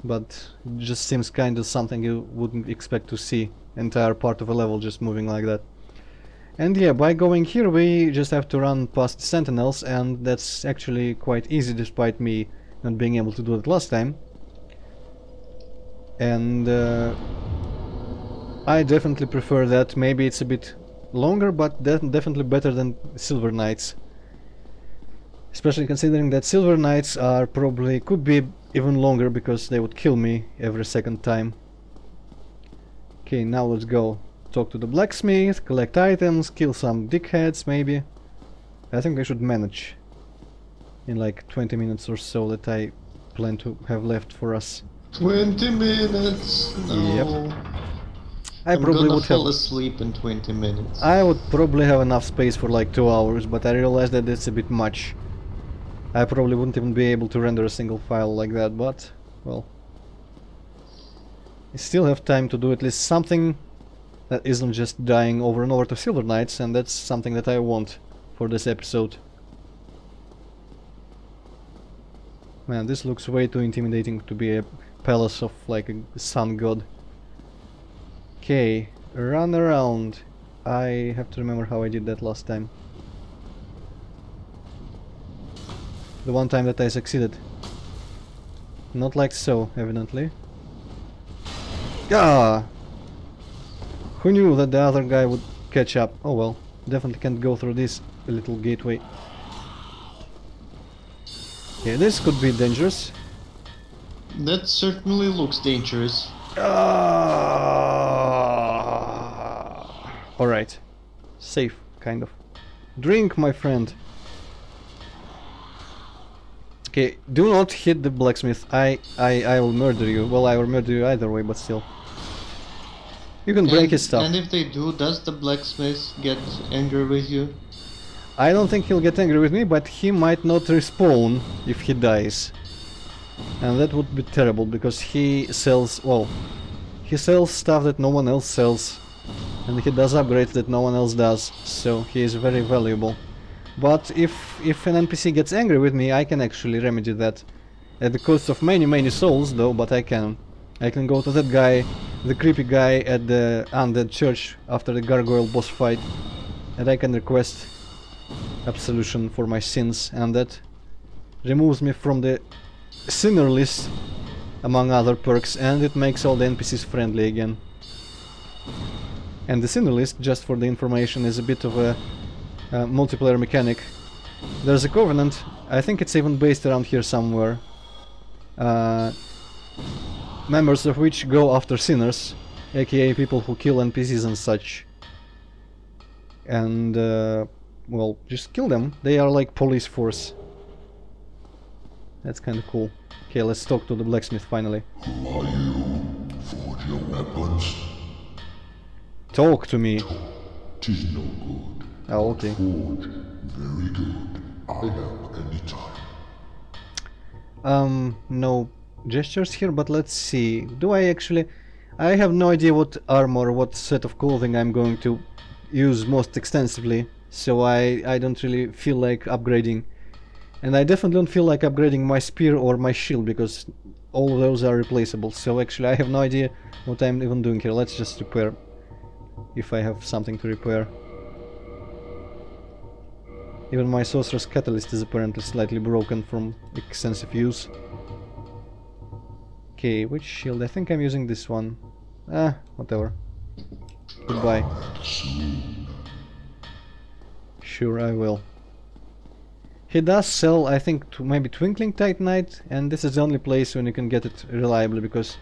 but it just seems kind of something you wouldn't expect to see, entire part of a level just moving like that. And yeah, by going here we just have to run past the sentinels, and that's actually quite easy despite me not being able to do it last time. And I definitely prefer that. Maybe it's a bit longer, but definitely better than Silver Knights. Especially considering that Silver Knights are probably could be even longer, because they would kill me every second time. Okay, now let's go talk to the blacksmith, collect items, kill some dickheads maybe. I think I should manage in like 20 minutes or so that I plan to have left for us. 20 minutes! No. Yep. I probably would fall have asleep in 20 minutes. I would probably have enough space for like 2 hours, but I realized that it's a bit much. I probably wouldn't even be able to render a single file like that, but, well, I still have time to do at least something that isn't just dying over and over to Silver Knights, and that's something that I want for this episode. Man, this looks way too intimidating to be a palace of like a sun god. Okay, run around. I have to remember how I did that last time. The one time that I succeeded. Not like so, evidently. Ah! Who knew that the other guy would catch up? Oh well, definitely can't go through this little gateway. Okay, this could be dangerous. That certainly looks dangerous. Alright. Safe, kind of. Drink, my friend. Okay, do not hit the blacksmith. I will murder you. Well, I will murder you either way, but still. You can break his stuff. And if they do, does the blacksmith get angry with you? I don't think he'll get angry with me, but he might not respawn if he dies. And that would be terrible, because he sells, well, He sells stuff that no one else sells, and he does upgrades that no one else does, so he is very valuable. But if an NPC gets angry with me, I can actually remedy that. At the cost of many souls though, but I can. I can go to that guy, the creepy guy at the undead church after the gargoyle boss fight, and I can request absolution for my sins, and that removes me from the sinner list among other perks, and it makes all the NPCs friendly again. And the sinner list, just for the information, is a bit of a multiplayer mechanic. There's a covenant, I think it's even based around here somewhere, members of which go after sinners, aka people who kill NPCs and such. And well, just kill them. They are like police force. That's kinda cool. Okay, let's talk to the blacksmith finally. Who are you? Forge your weapons? Talk to me. Tis no good. Oh, okay. Forge, very good. I help anytime. No gestures here, but let's see. Do I actually... I have no idea what armor, what set of clothing I'm going to use most extensively, so I don't really feel like upgrading. And I definitely don't feel like upgrading my spear or my shield, because all of those are replaceable. So actually I have no idea what I'm even doing here. Let's just repair, if I have something to repair. Even my sorcerer's catalyst is apparently slightly broken from extensive use. Okay, which shield? I think I'm using this one. Ah, whatever. Goodbye. Sure, I will. He does sell, I think, maybe Twinkling Titanite, and this is the only place when you can get it reliably, because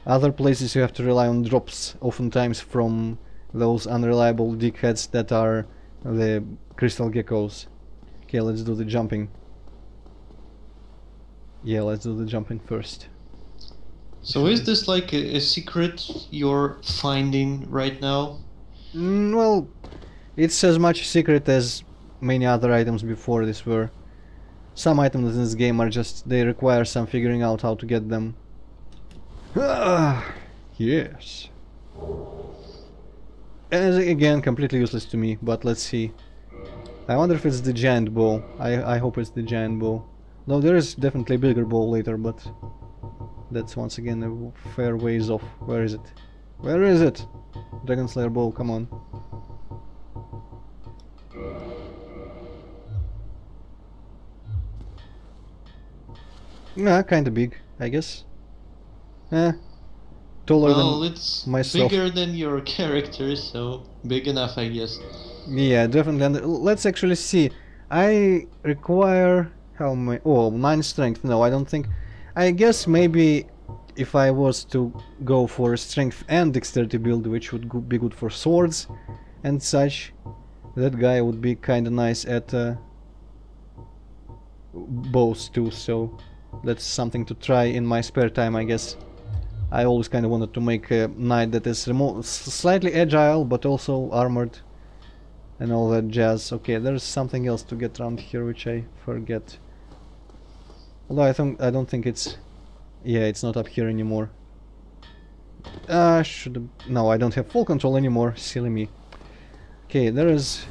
other places you have to rely on drops, oftentimes from those unreliable dickheads that are the crystal geckos. Okay, let's do the jumping. Yeah, let's do the jumping first. So is this like a secret you're finding right now? Well, it's as much secret as many other items before this were. Some items in this game are just, they require some figuring out how to get them. Yes. And again, completely useless to me, but let's see. I wonder if it's the giant bow. I hope it's the giant bow. No, there is definitely a bigger bow later, but that's once again a fair ways off. Where is it? Where is it? Dragon Slayer bow, come on. Nah, kinda big, I guess. Taller Well, than it's myself. bigger than your character, so big enough, I guess. Yeah, definitely. And let's actually see. I require how many? Oh, 9 strength. No, I don't think. I guess maybe if I was to go for a strength and dexterity build, which would be good for swords and such, that guy would be kinda nice at bows too. So that's something to try in my spare time, I guess. I always kind of wanted to make a knight that is slightly agile, but also armored and all that jazz. Okay, there's something else to get around here which I forget. Although I don't think it's... Yeah, it's not up here anymore. No, I don't have full control anymore. Silly me. Okay, there is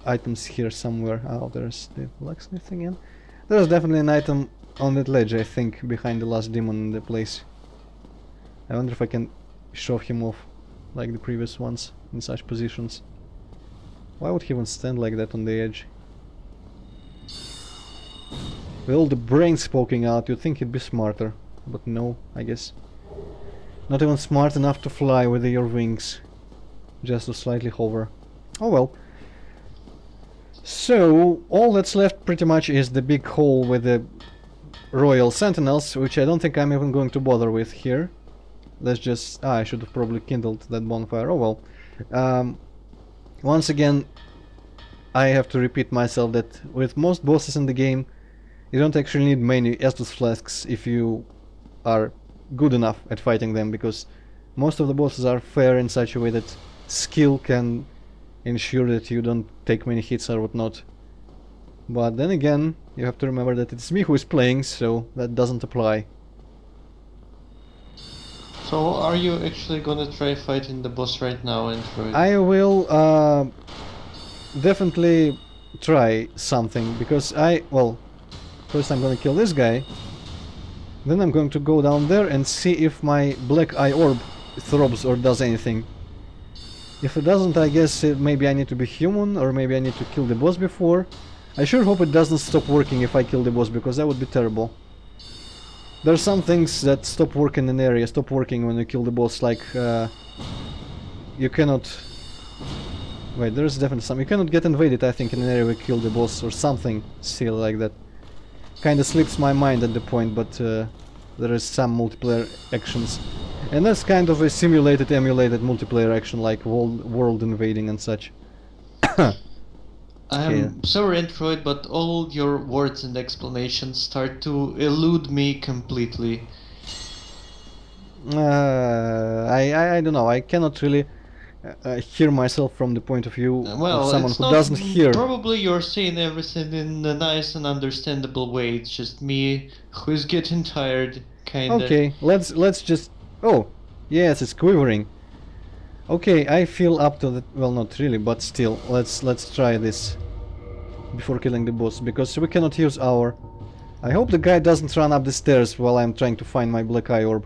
items here somewhere. Oh, there's the blacksmith again. There's definitely an item on that ledge, I think, behind the last demon in the place. I wonder if I can shove him off like the previous ones in such positions. Why would he even stand like that on the edge? With all the brains poking out, you'd think he'd be smarter. But no, I guess. Not even smart enough to fly with your wings. Just to slightly hover. Oh well. So, all that's left pretty much is the big hole with the royal sentinels, which I don't think I'm even going to bother with here. Let's just... I should have probably kindled that bonfire. Oh well. Once again, I have to repeat myself that with most bosses in the game, you don't actually need many Estus flasks if you are good enough at fighting them, because most of the bosses are fair in such a way that skill can ensure that you don't take many hits or whatnot. But then again, you have to remember that it's me who is playing, so that doesn't apply. So, are you actually gonna try fighting the boss right now, Antroid? I will definitely try something, because well, first I'm gonna kill this guy, then I'm going to go down there and see if my black eye orb throbs or does anything. If it doesn't, I guess maybe I need to be human, or maybe I need to kill the boss before. I sure hope it doesn't stop working if I kill the boss, because that would be terrible. There are some things that stop working in the area, stop working when you kill the boss, like you cannot... Wait, there's definitely some... You cannot get invaded, I think, in an area where you kill the boss, or something silly like that. Kinda slips my mind at the point, but there is some multiplayer actions. And that's kind of a simulated, emulated multiplayer action, like world invading and such. I'm sorry, Antroid, but all your words and explanations start to elude me completely. I don't know, I cannot really hear myself from the point of view of someone it's who not doesn't hear. Probably you're saying everything in a nice and understandable way. It's just me who's getting tired, kinda. Okay, let's just... Oh, yes, it's quivering. Okay, I feel up to that. Well, not really, but still, let's try this before killing the boss, because we cannot use our... I hope the guy doesn't run up the stairs while I'm trying to find my black eye orb.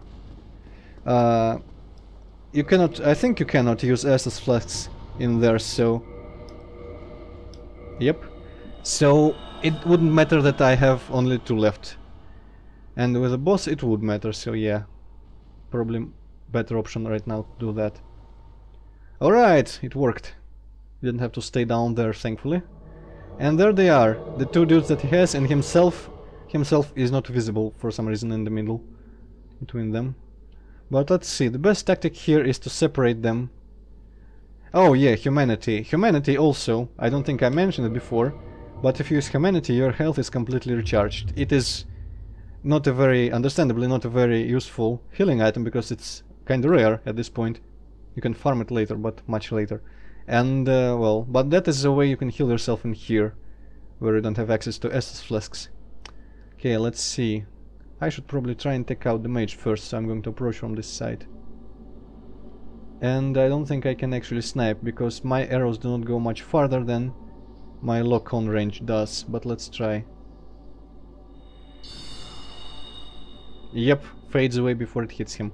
You cannot... I think you cannot use SS flasks in there, so... Yep. So, it wouldn't matter that I have only 2 left. And with the boss it would matter, so yeah. Probably better option right now to do that. Alright, it worked. Didn't have to stay down there, thankfully. And there they are, the 2 dudes that he has, and himself is not visible for some reason in the middle between them. But let's see, the best tactic here is to separate them. Oh yeah, humanity. Humanity also, I don't think I mentioned it before, but if you use humanity, your health is completely recharged. It is not a very, understandably, not a very useful healing item, because it's kinda rare at this point. You can farm it later, but much later. And, well, but that is a way you can heal yourself in here, where you don't have access to SS flasks. Okay, let's see. I should probably try and take out the mage first, so I'm going to approach from this side. And I don't think I can actually snipe, because my arrows do not go much farther than my lock-on range does, but let's try. Yep, fades away before it hits him.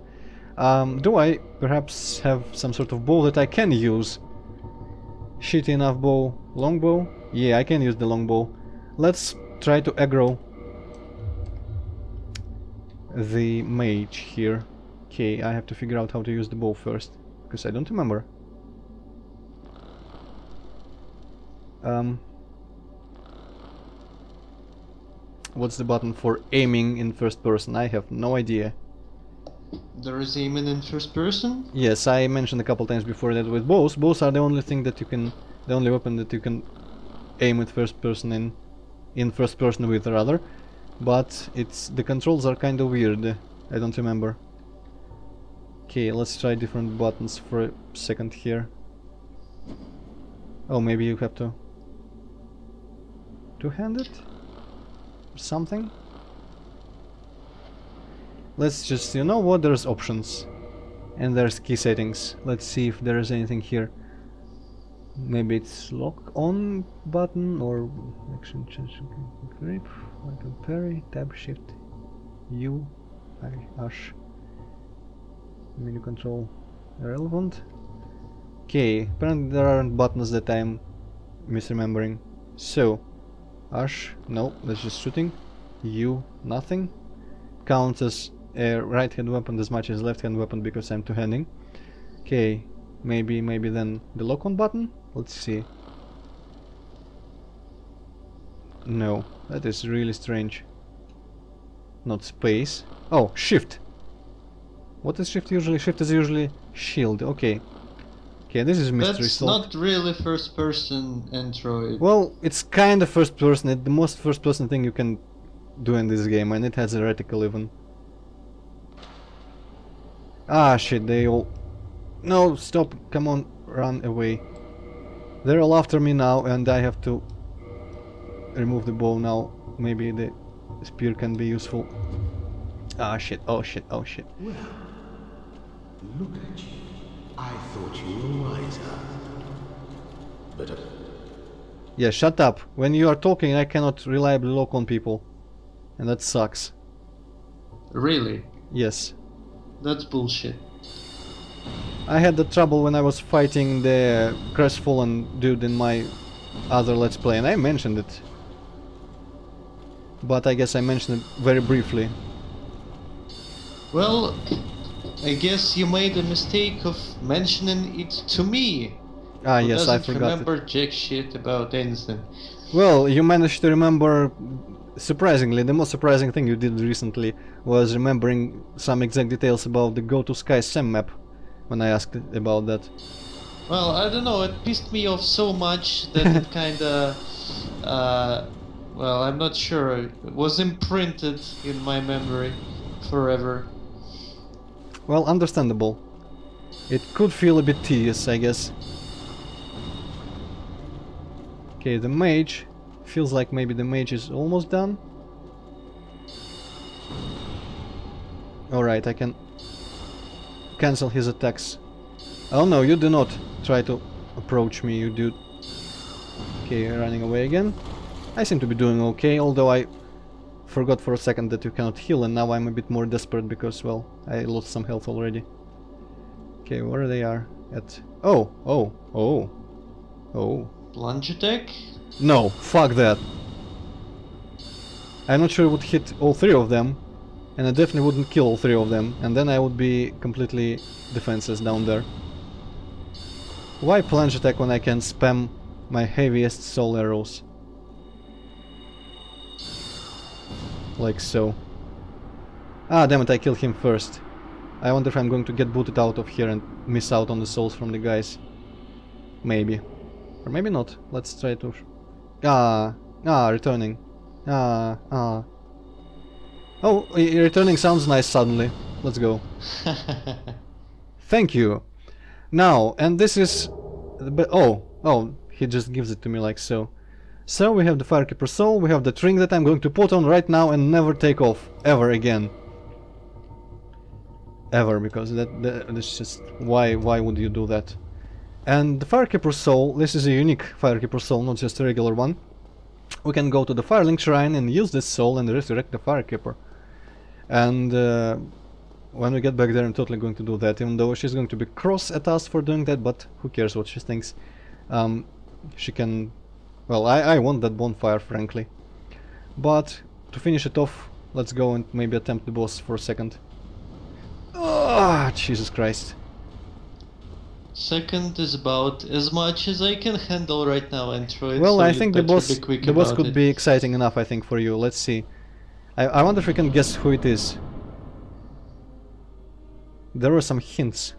Do I perhaps have some sort of bow that I can use? Shitty enough bow. Longbow? Yeah, I can use the longbow. Let's try to aggro the mage here. Okay, I have to figure out how to use the bow first, because I don't remember. What's the button for aiming in first person? I have no idea. There is aiming in first person? Yes, I mentioned a couple times before that with bows. Bows are the only thing that you can, the only weapon that you can aim with first person in first person with, rather. But it's, the controls are kind of weird. I don't remember. Okay, let's try different buttons for a second here. Oh, maybe you have to two-hand it? Or something? Let's just, you know what, there's options. And there's key settings. Let's see if there is anything here. Maybe it's lock on button or action change grip, weapon parry, tab shift U, H. Menu control irrelevant. Okay, apparently there aren't buttons that I'm misremembering. So, H, no, that's just shooting. U, nothing. Counts as a right hand weapon as much as left hand weapon because I'm two-handing. Okay, maybe then the lock on button? Let's see. No, that is really strange. Not space. Oh, shift! What is shift usually? Shift is usually shield, okay. Okay, this is mystery That's solved. not really first person Antroid. Well, it's kind of first person, it's the most first person thing you can do in this game, and it has a reticle even. Ah shit, they all... No, stop, come on, run away. They're all after me now, and I have to remove the bow now. Maybe the spear can be useful. Ah shit, oh shit, oh shit. Look at you. I thought you were wiser. But Yeah, shut up. When you are talking, I cannot reliably lock on people. And that sucks. Really? Yes. That's bullshit. I had the trouble when I was fighting the crestfallen dude in my other Let's Play, and I mentioned it. But I guess I mentioned it very briefly. Well, I guess you made a mistake of mentioning it to me. Ah, Who yes, I doesn't forgot it. remember jack shit about anything. Well, you managed to remember, surprisingly, the most surprising thing you did recently was remembering some exact details about the Go to Sky SEM map, when I asked about that. Well, I don't know, it pissed me off so much that it kinda... well, I'm not sure, it was imprinted in my memory forever. Well, understandable. It could feel a bit tedious, I guess. Okay, the mage. Feels like maybe the mage is almost done. Alright, I can cancel his attacks. Oh no, you do not try to approach me, you dude. Okay, running away again. I seem to be doing okay, although I forgot for a second that you cannot heal, and now I'm a bit more desperate because, well, I lost some health already. Okay, where they are at... Oh, oh, oh, oh. Plunge attack? No, fuck that. I'm not sure it would hit all three of them, and I definitely wouldn't kill all three of them, and then I would be completely defenseless down there. Why plunge attack when I can spam my heaviest soul arrows? Like so. Ah, damn it, I killed him first. I wonder if I'm going to get booted out of here and miss out on the souls from the guys. Maybe. Or maybe not. Let's try to... returning. Oh, returning sounds nice suddenly. Let's go. Thank you. Now, and this is... Oh, he just gives it to me like so. So, we have the Firekeeper Soul, we have the ring that I'm going to put on right now and never take off. Ever again. Ever, because that's just... Why would you do that? And the Firekeeper Soul, this is a unique Firekeeper Soul, not just a regular one. We can go to the Firelink Shrine and use this soul and resurrect the Firekeeper. And when we get back there, I'm totally going to do that, even though she's going to be cross at us for doing that, but who cares what she thinks. She can... Well, I want that bonfire, frankly. But, to finish it off, let's go and maybe attempt the boss for a second. Ah, Jesus Christ. Second is about as much as I can handle right now, Antroid. Well, so I you'd think the better boss, be quick the boss about could it. be exciting enough, I think, for you. Let's see. I wonder if we can guess who it is. There were some hints.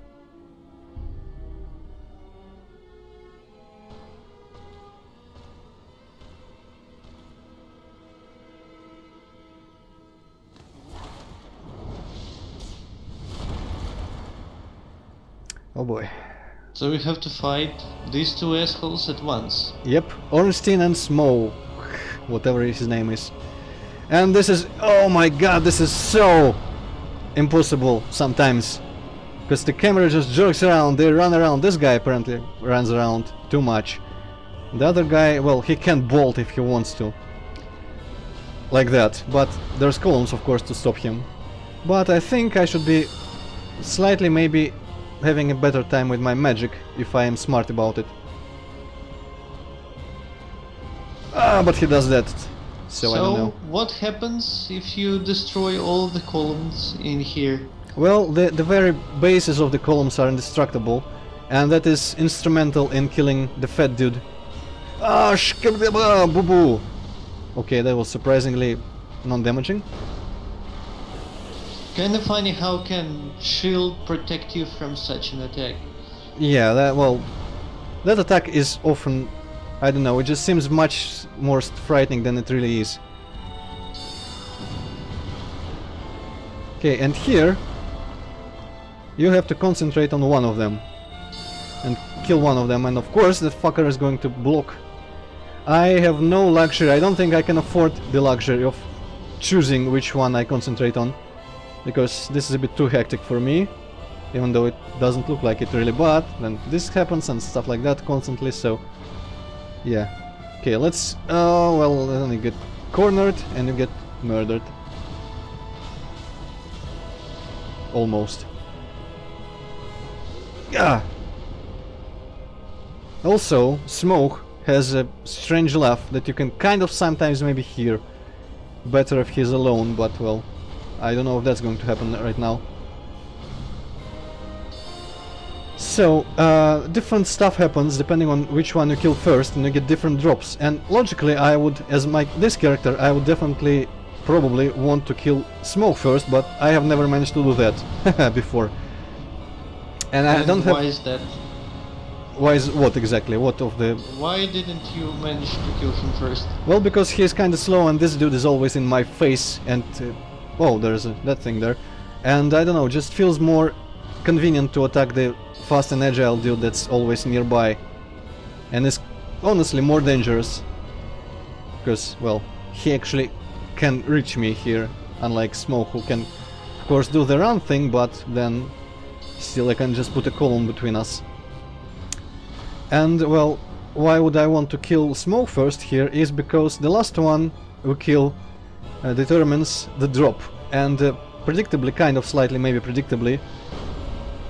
Oh boy. So we have to fight these two assholes at once. Yep, Ornstein and Smoke, whatever his name is. And this is... Oh my god, this is so impossible sometimes. Because the camera just jerks around, they run around. This guy apparently runs around too much. The other guy, well, he can bolt if he wants to. Like that. But there's columns, of course, to stop him. But I think I should be slightly maybe having a better time with my magic if I am smart about it. Ah, but he does that. So I don't know. What happens if you destroy all the columns in here? Well, the very bases of the columns are indestructible, and that is instrumental in killing the fat dude. Ah, boo boo. Okay, that was surprisingly non-damaging. Kinda funny how can shield protect you from such an attack. Yeah, that attack is often, I don't know, it just seems much more frightening than it really is. Okay, and here you have to concentrate on one of them and kill one of them, and of course that fucker is going to block. I have no luxury, I don't think I can afford the luxury of choosing which one I concentrate on, because this is a bit too hectic for me. even though it doesn't look like it really, but then this happens and stuff like that constantly, so yeah. Okay, let's, well, then you get cornered and you get murdered. Almost. Yeah. Also, Smoke has a strange laugh that you can kind of sometimes maybe hear. Better if he's alone, but well, I don't know if that's going to happen right now. So, different stuff happens depending on which one you kill first, and you get different drops. And logically, I would, as this character, I would definitely, probably want to kill Smoke first, but I have never managed to do that before. And I don't have... Why is that? Why is what exactly? What of the... Why didn't you manage to kill him first? Well, because he's kinda slow and this dude is always in my face and... oh, there's that thing there. And I don't know, just feels more convenient to attack the fast and agile dude that's always nearby. And is honestly more dangerous. Because, well, he actually can reach me here. Unlike Smoke, who can, of course, do the run thing, but then still I can just put a column between us. And, well, why would I want to kill Smoke first here is because the last one we kill determines the drop. And predictably, kind of slightly, maybe predictably,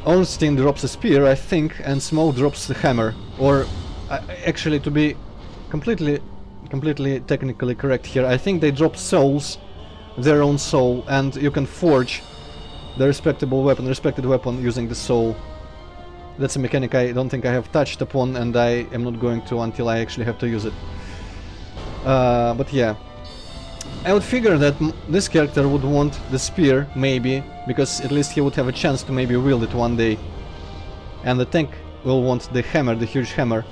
Ornstein drops a spear, I think, and Smoke drops the hammer. Or, actually, to be completely technically correct here, I think they drop souls, their own soul, and you can forge the respected weapon using the soul. That's a mechanic I don't think I have touched upon, and I am not going to until I actually have to use it. But yeah. I would figure that this character would want the spear, maybe, because at least he would have a chance to maybe wield it one day. And the tank will want the hammer, the huge hammer.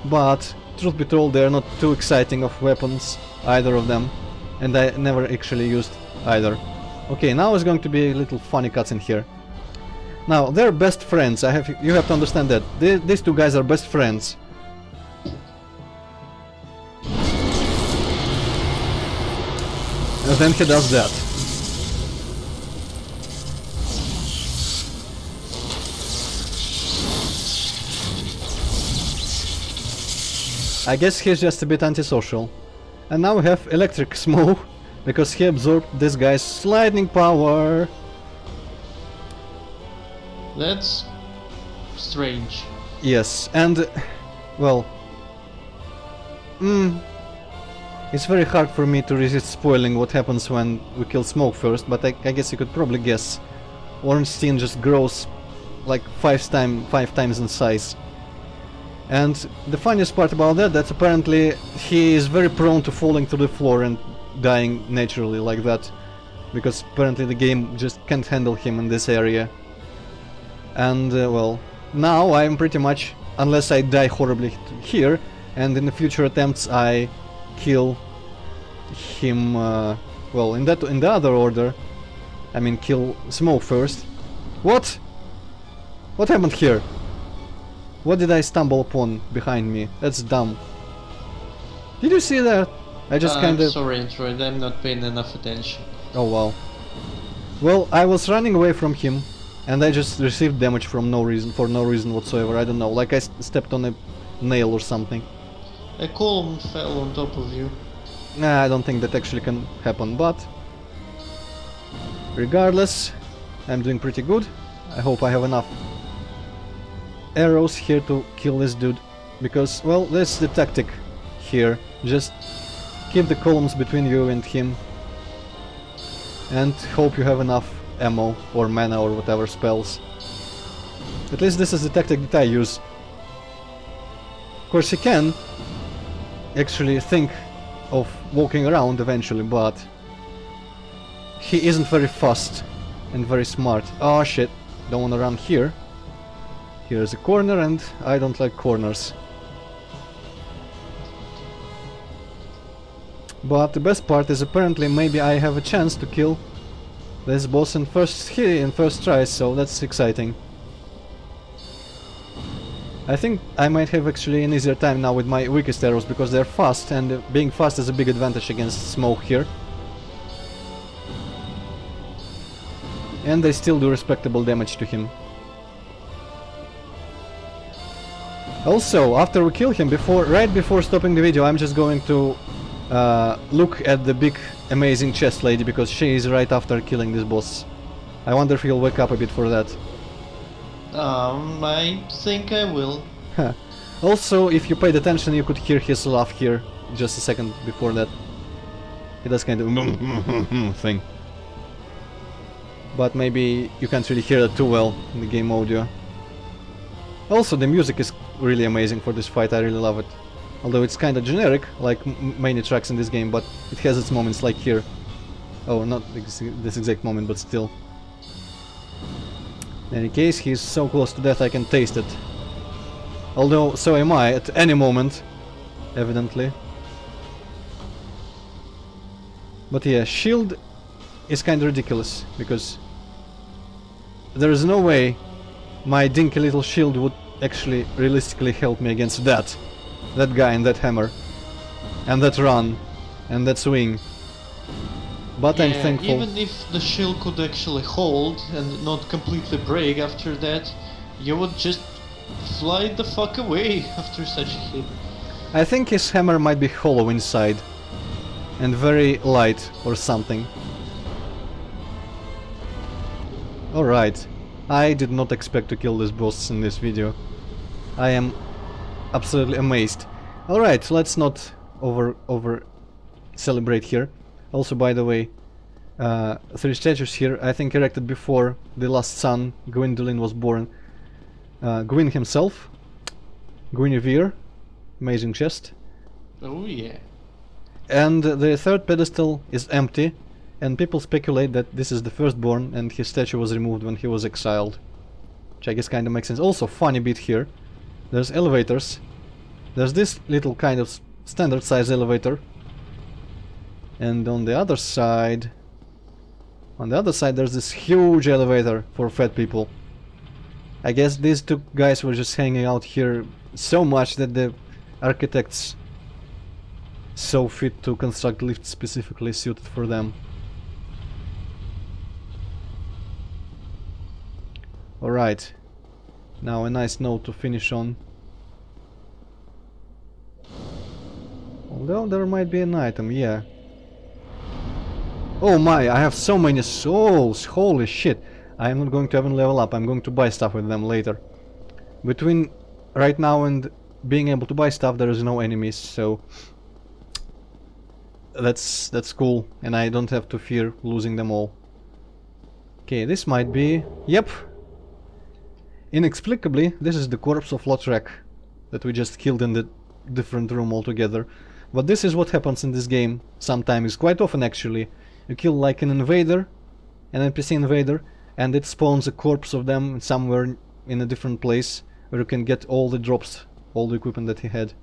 But, truth be told, they are not too exciting of weapons, either of them. And I never actually used either. Okay, now is going to be a little funny cutscene here. Now, they're best friends, you have to understand that. These two guys are best friends. And then he does that. I guess he's just a bit antisocial. And now we have Electric Smoke, because he absorbed this guy's lightning power. That's strange. Yes, and well, it's very hard for me to resist spoiling what happens when we kill Smoke first, but I guess you could probably guess. Ornstein just grows like 5 times in size. And the funniest part about that's apparently he is very prone to falling to the floor and dying naturally like that, because apparently the game just can't handle him in this area. And well, now I'm pretty much, unless I die horribly here, and in the future attempts I kill him, well, in the other order. I mean, kill Smoke first. What? What happened here? What did I stumble upon behind me? That's dumb. Did you see that? I just kinda... Sorry, Antroid, I'm not paying enough attention. Oh wow. Well, I was running away from him, and I just received damage for no reason whatsoever. I don't know, like I stepped on a nail or something. A column fell on top of you. Nah, I don't think that actually can happen, but... regardless, I'm doing pretty good. I hope I have enough arrows here to kill this dude, because, well, that's the tactic here. Just keep the columns between you and him, and hope you have enough ammo or mana or whatever spells. At least this is the tactic that I use. Of course, he can actually think of walking around eventually, but he isn't very fast and very smart. Oh shit, don't wanna run here. Here's a corner, and I don't like corners. But the best part is apparently maybe I have a chance to kill this boss in first try, so that's exciting. I think I might have actually an easier time now with my weakest arrows, because they're fast, and being fast is a big advantage against Smoke here. And they still do respectable damage to him. Also, after we kill him, right before stopping the video, I'm just going to look at the big amazing chest lady, because she is right after killing this boss. I wonder if he'll wake up a bit for that. I think I will. Also, if you paid attention, you could hear his laugh here just a second before that. He does kind of thing. But maybe you can't really hear that too well in the game audio. Also, the music is really amazing for this fight, I really love it. Although it's kinda generic, like many tracks in this game, but it has its moments, like here. Oh, not this exact moment, but still. In any case, he's so close to death I can taste it. Although, so am I, at any moment, evidently. But yeah, shield is kinda ridiculous, because there is no way my dinky little shield would actually realistically help me against that guy and that hammer, and that run, and that swing. But I'm thankful. Even if the shield could actually hold and not completely break after that, you would just fly the fuck away after such a hit. I think his hammer might be hollow inside, and very light or something. Alright, I did not expect to kill this boss in this video. I am absolutely amazed. Alright, let's not over celebrate here. Also, by the way, 3 statues here, I think erected before the last son, Gwendolyn, was born. Gwyn himself, Guinevere, amazing chest. Oh yeah. And the third pedestal is empty, and people speculate that this is the firstborn and his statue was removed when he was exiled. Which I guess kinda makes sense. Also, funny bit here. There's elevators. There's this little kind of standard size elevator. And on the other side... there's this huge elevator for fat people. I guess these 2 guys were just hanging out here so much that the architects saw fit to construct lifts specifically suited for them. Alright, now a nice note to finish on. Although there might be an item, yeah. Oh my, I have so many souls, holy shit. I am not going to even level up, I'm going to buy stuff with them later. Between right now and being able to buy stuff, there is no enemies, so... That's cool, and I don't have to fear losing them all. Okay, this might be... Yep! Inexplicably, this is the corpse of Lotrek that we just killed in the different room altogether. But this is what happens in this game sometimes, quite often actually. You kill like an invader, an NPC invader, and it spawns a corpse of them somewhere in a different place where you can get all the drops, all the equipment that he had.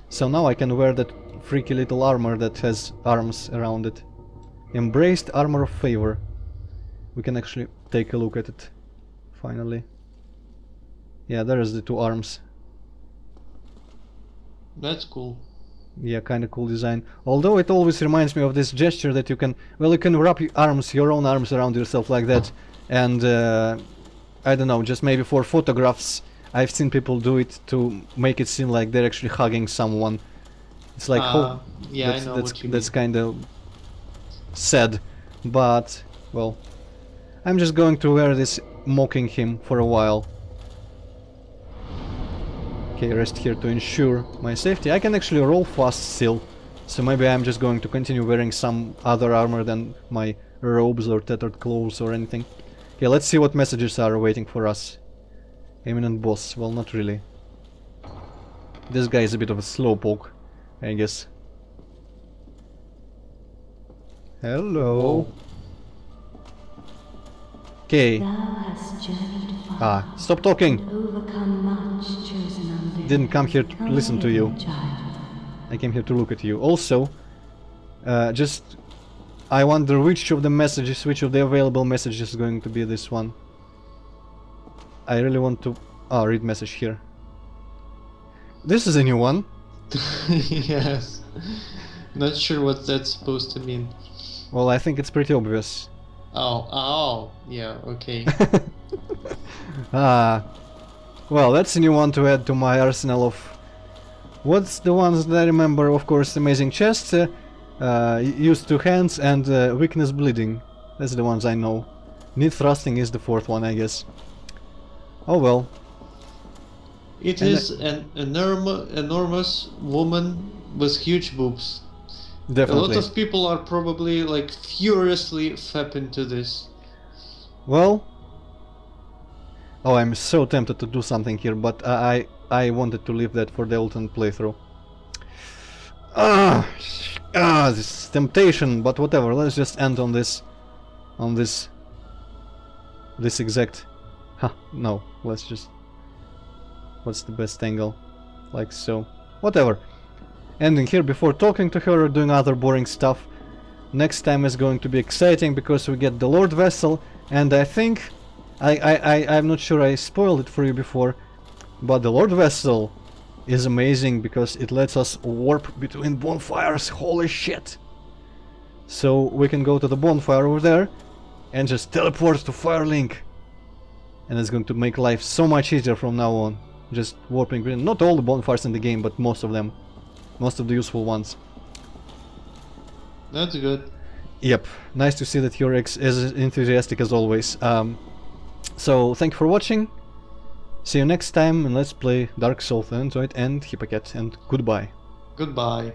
So now I can wear that freaky little armor that has arms around it. Embraced Armor of Favor. We can actually take a look at it, finally. Yeah, there's the 2 arms. That's cool. Yeah, kinda cool design. Although it always reminds me of this gesture that you can... Well, you can wrap your own arms around yourself like that. And, I don't know, just maybe for photographs, I've seen people do it to make it seem like they're actually hugging someone. It's like, oh, yeah, I know what you that's mean. kinda sad. But, well, I'm just going to wear this mocking him for a while. Okay, rest here to ensure my safety. I can actually roll fast still, so maybe I'm just going to continue wearing some other armor than my robes or tattered clothes or anything. Okay, let's see what messages are waiting for us. Eminent boss. Well, not really. This guy is a bit of a slowpoke, I guess. Hello. Okay. Stop talking. Didn't come here to listen to you. I came here to look at you. Also, I wonder which of the messages, which of the available messages is going to be this one. I really want to... read message here. This is a new one. Yes. Not sure what that's supposed to mean. Well, I think it's pretty obvious. Oh, yeah, okay. Well, that's a new one to add to my arsenal of... What's the ones that I remember? Of course, amazing chests, use two hands, and weakness bleeding. That's the ones I know. Need thrusting is the fourth one, I guess. Oh well. It And is an enormous woman with huge boobs. Definitely. A lot of people are probably like furiously fap into this. Well... Oh, I'm so tempted to do something here, but I wanted to leave that for the alternate playthrough. This temptation, but whatever, let's just end on this exact... no, let's just... What's the best angle? Like so. Whatever. Ending here before talking to her or doing other boring stuff. Next time is going to be exciting because we get the Lord Vessel, and I think... I'm not sure I spoiled it for you before, but the Lord Vessel is amazing because it lets us warp between bonfires, holy shit! So we can go to the bonfire over there and just teleport to Firelink. And it's going to make life so much easier from now on. Just warping between, not all the bonfires in the game, but most of them. Most of the useful ones. That's good. Yep, nice to see that you're as enthusiastic as always. So, thank you for watching. See you next time, and let's play Dark Souls, Antroid, and hipp0cat, and goodbye. Goodbye.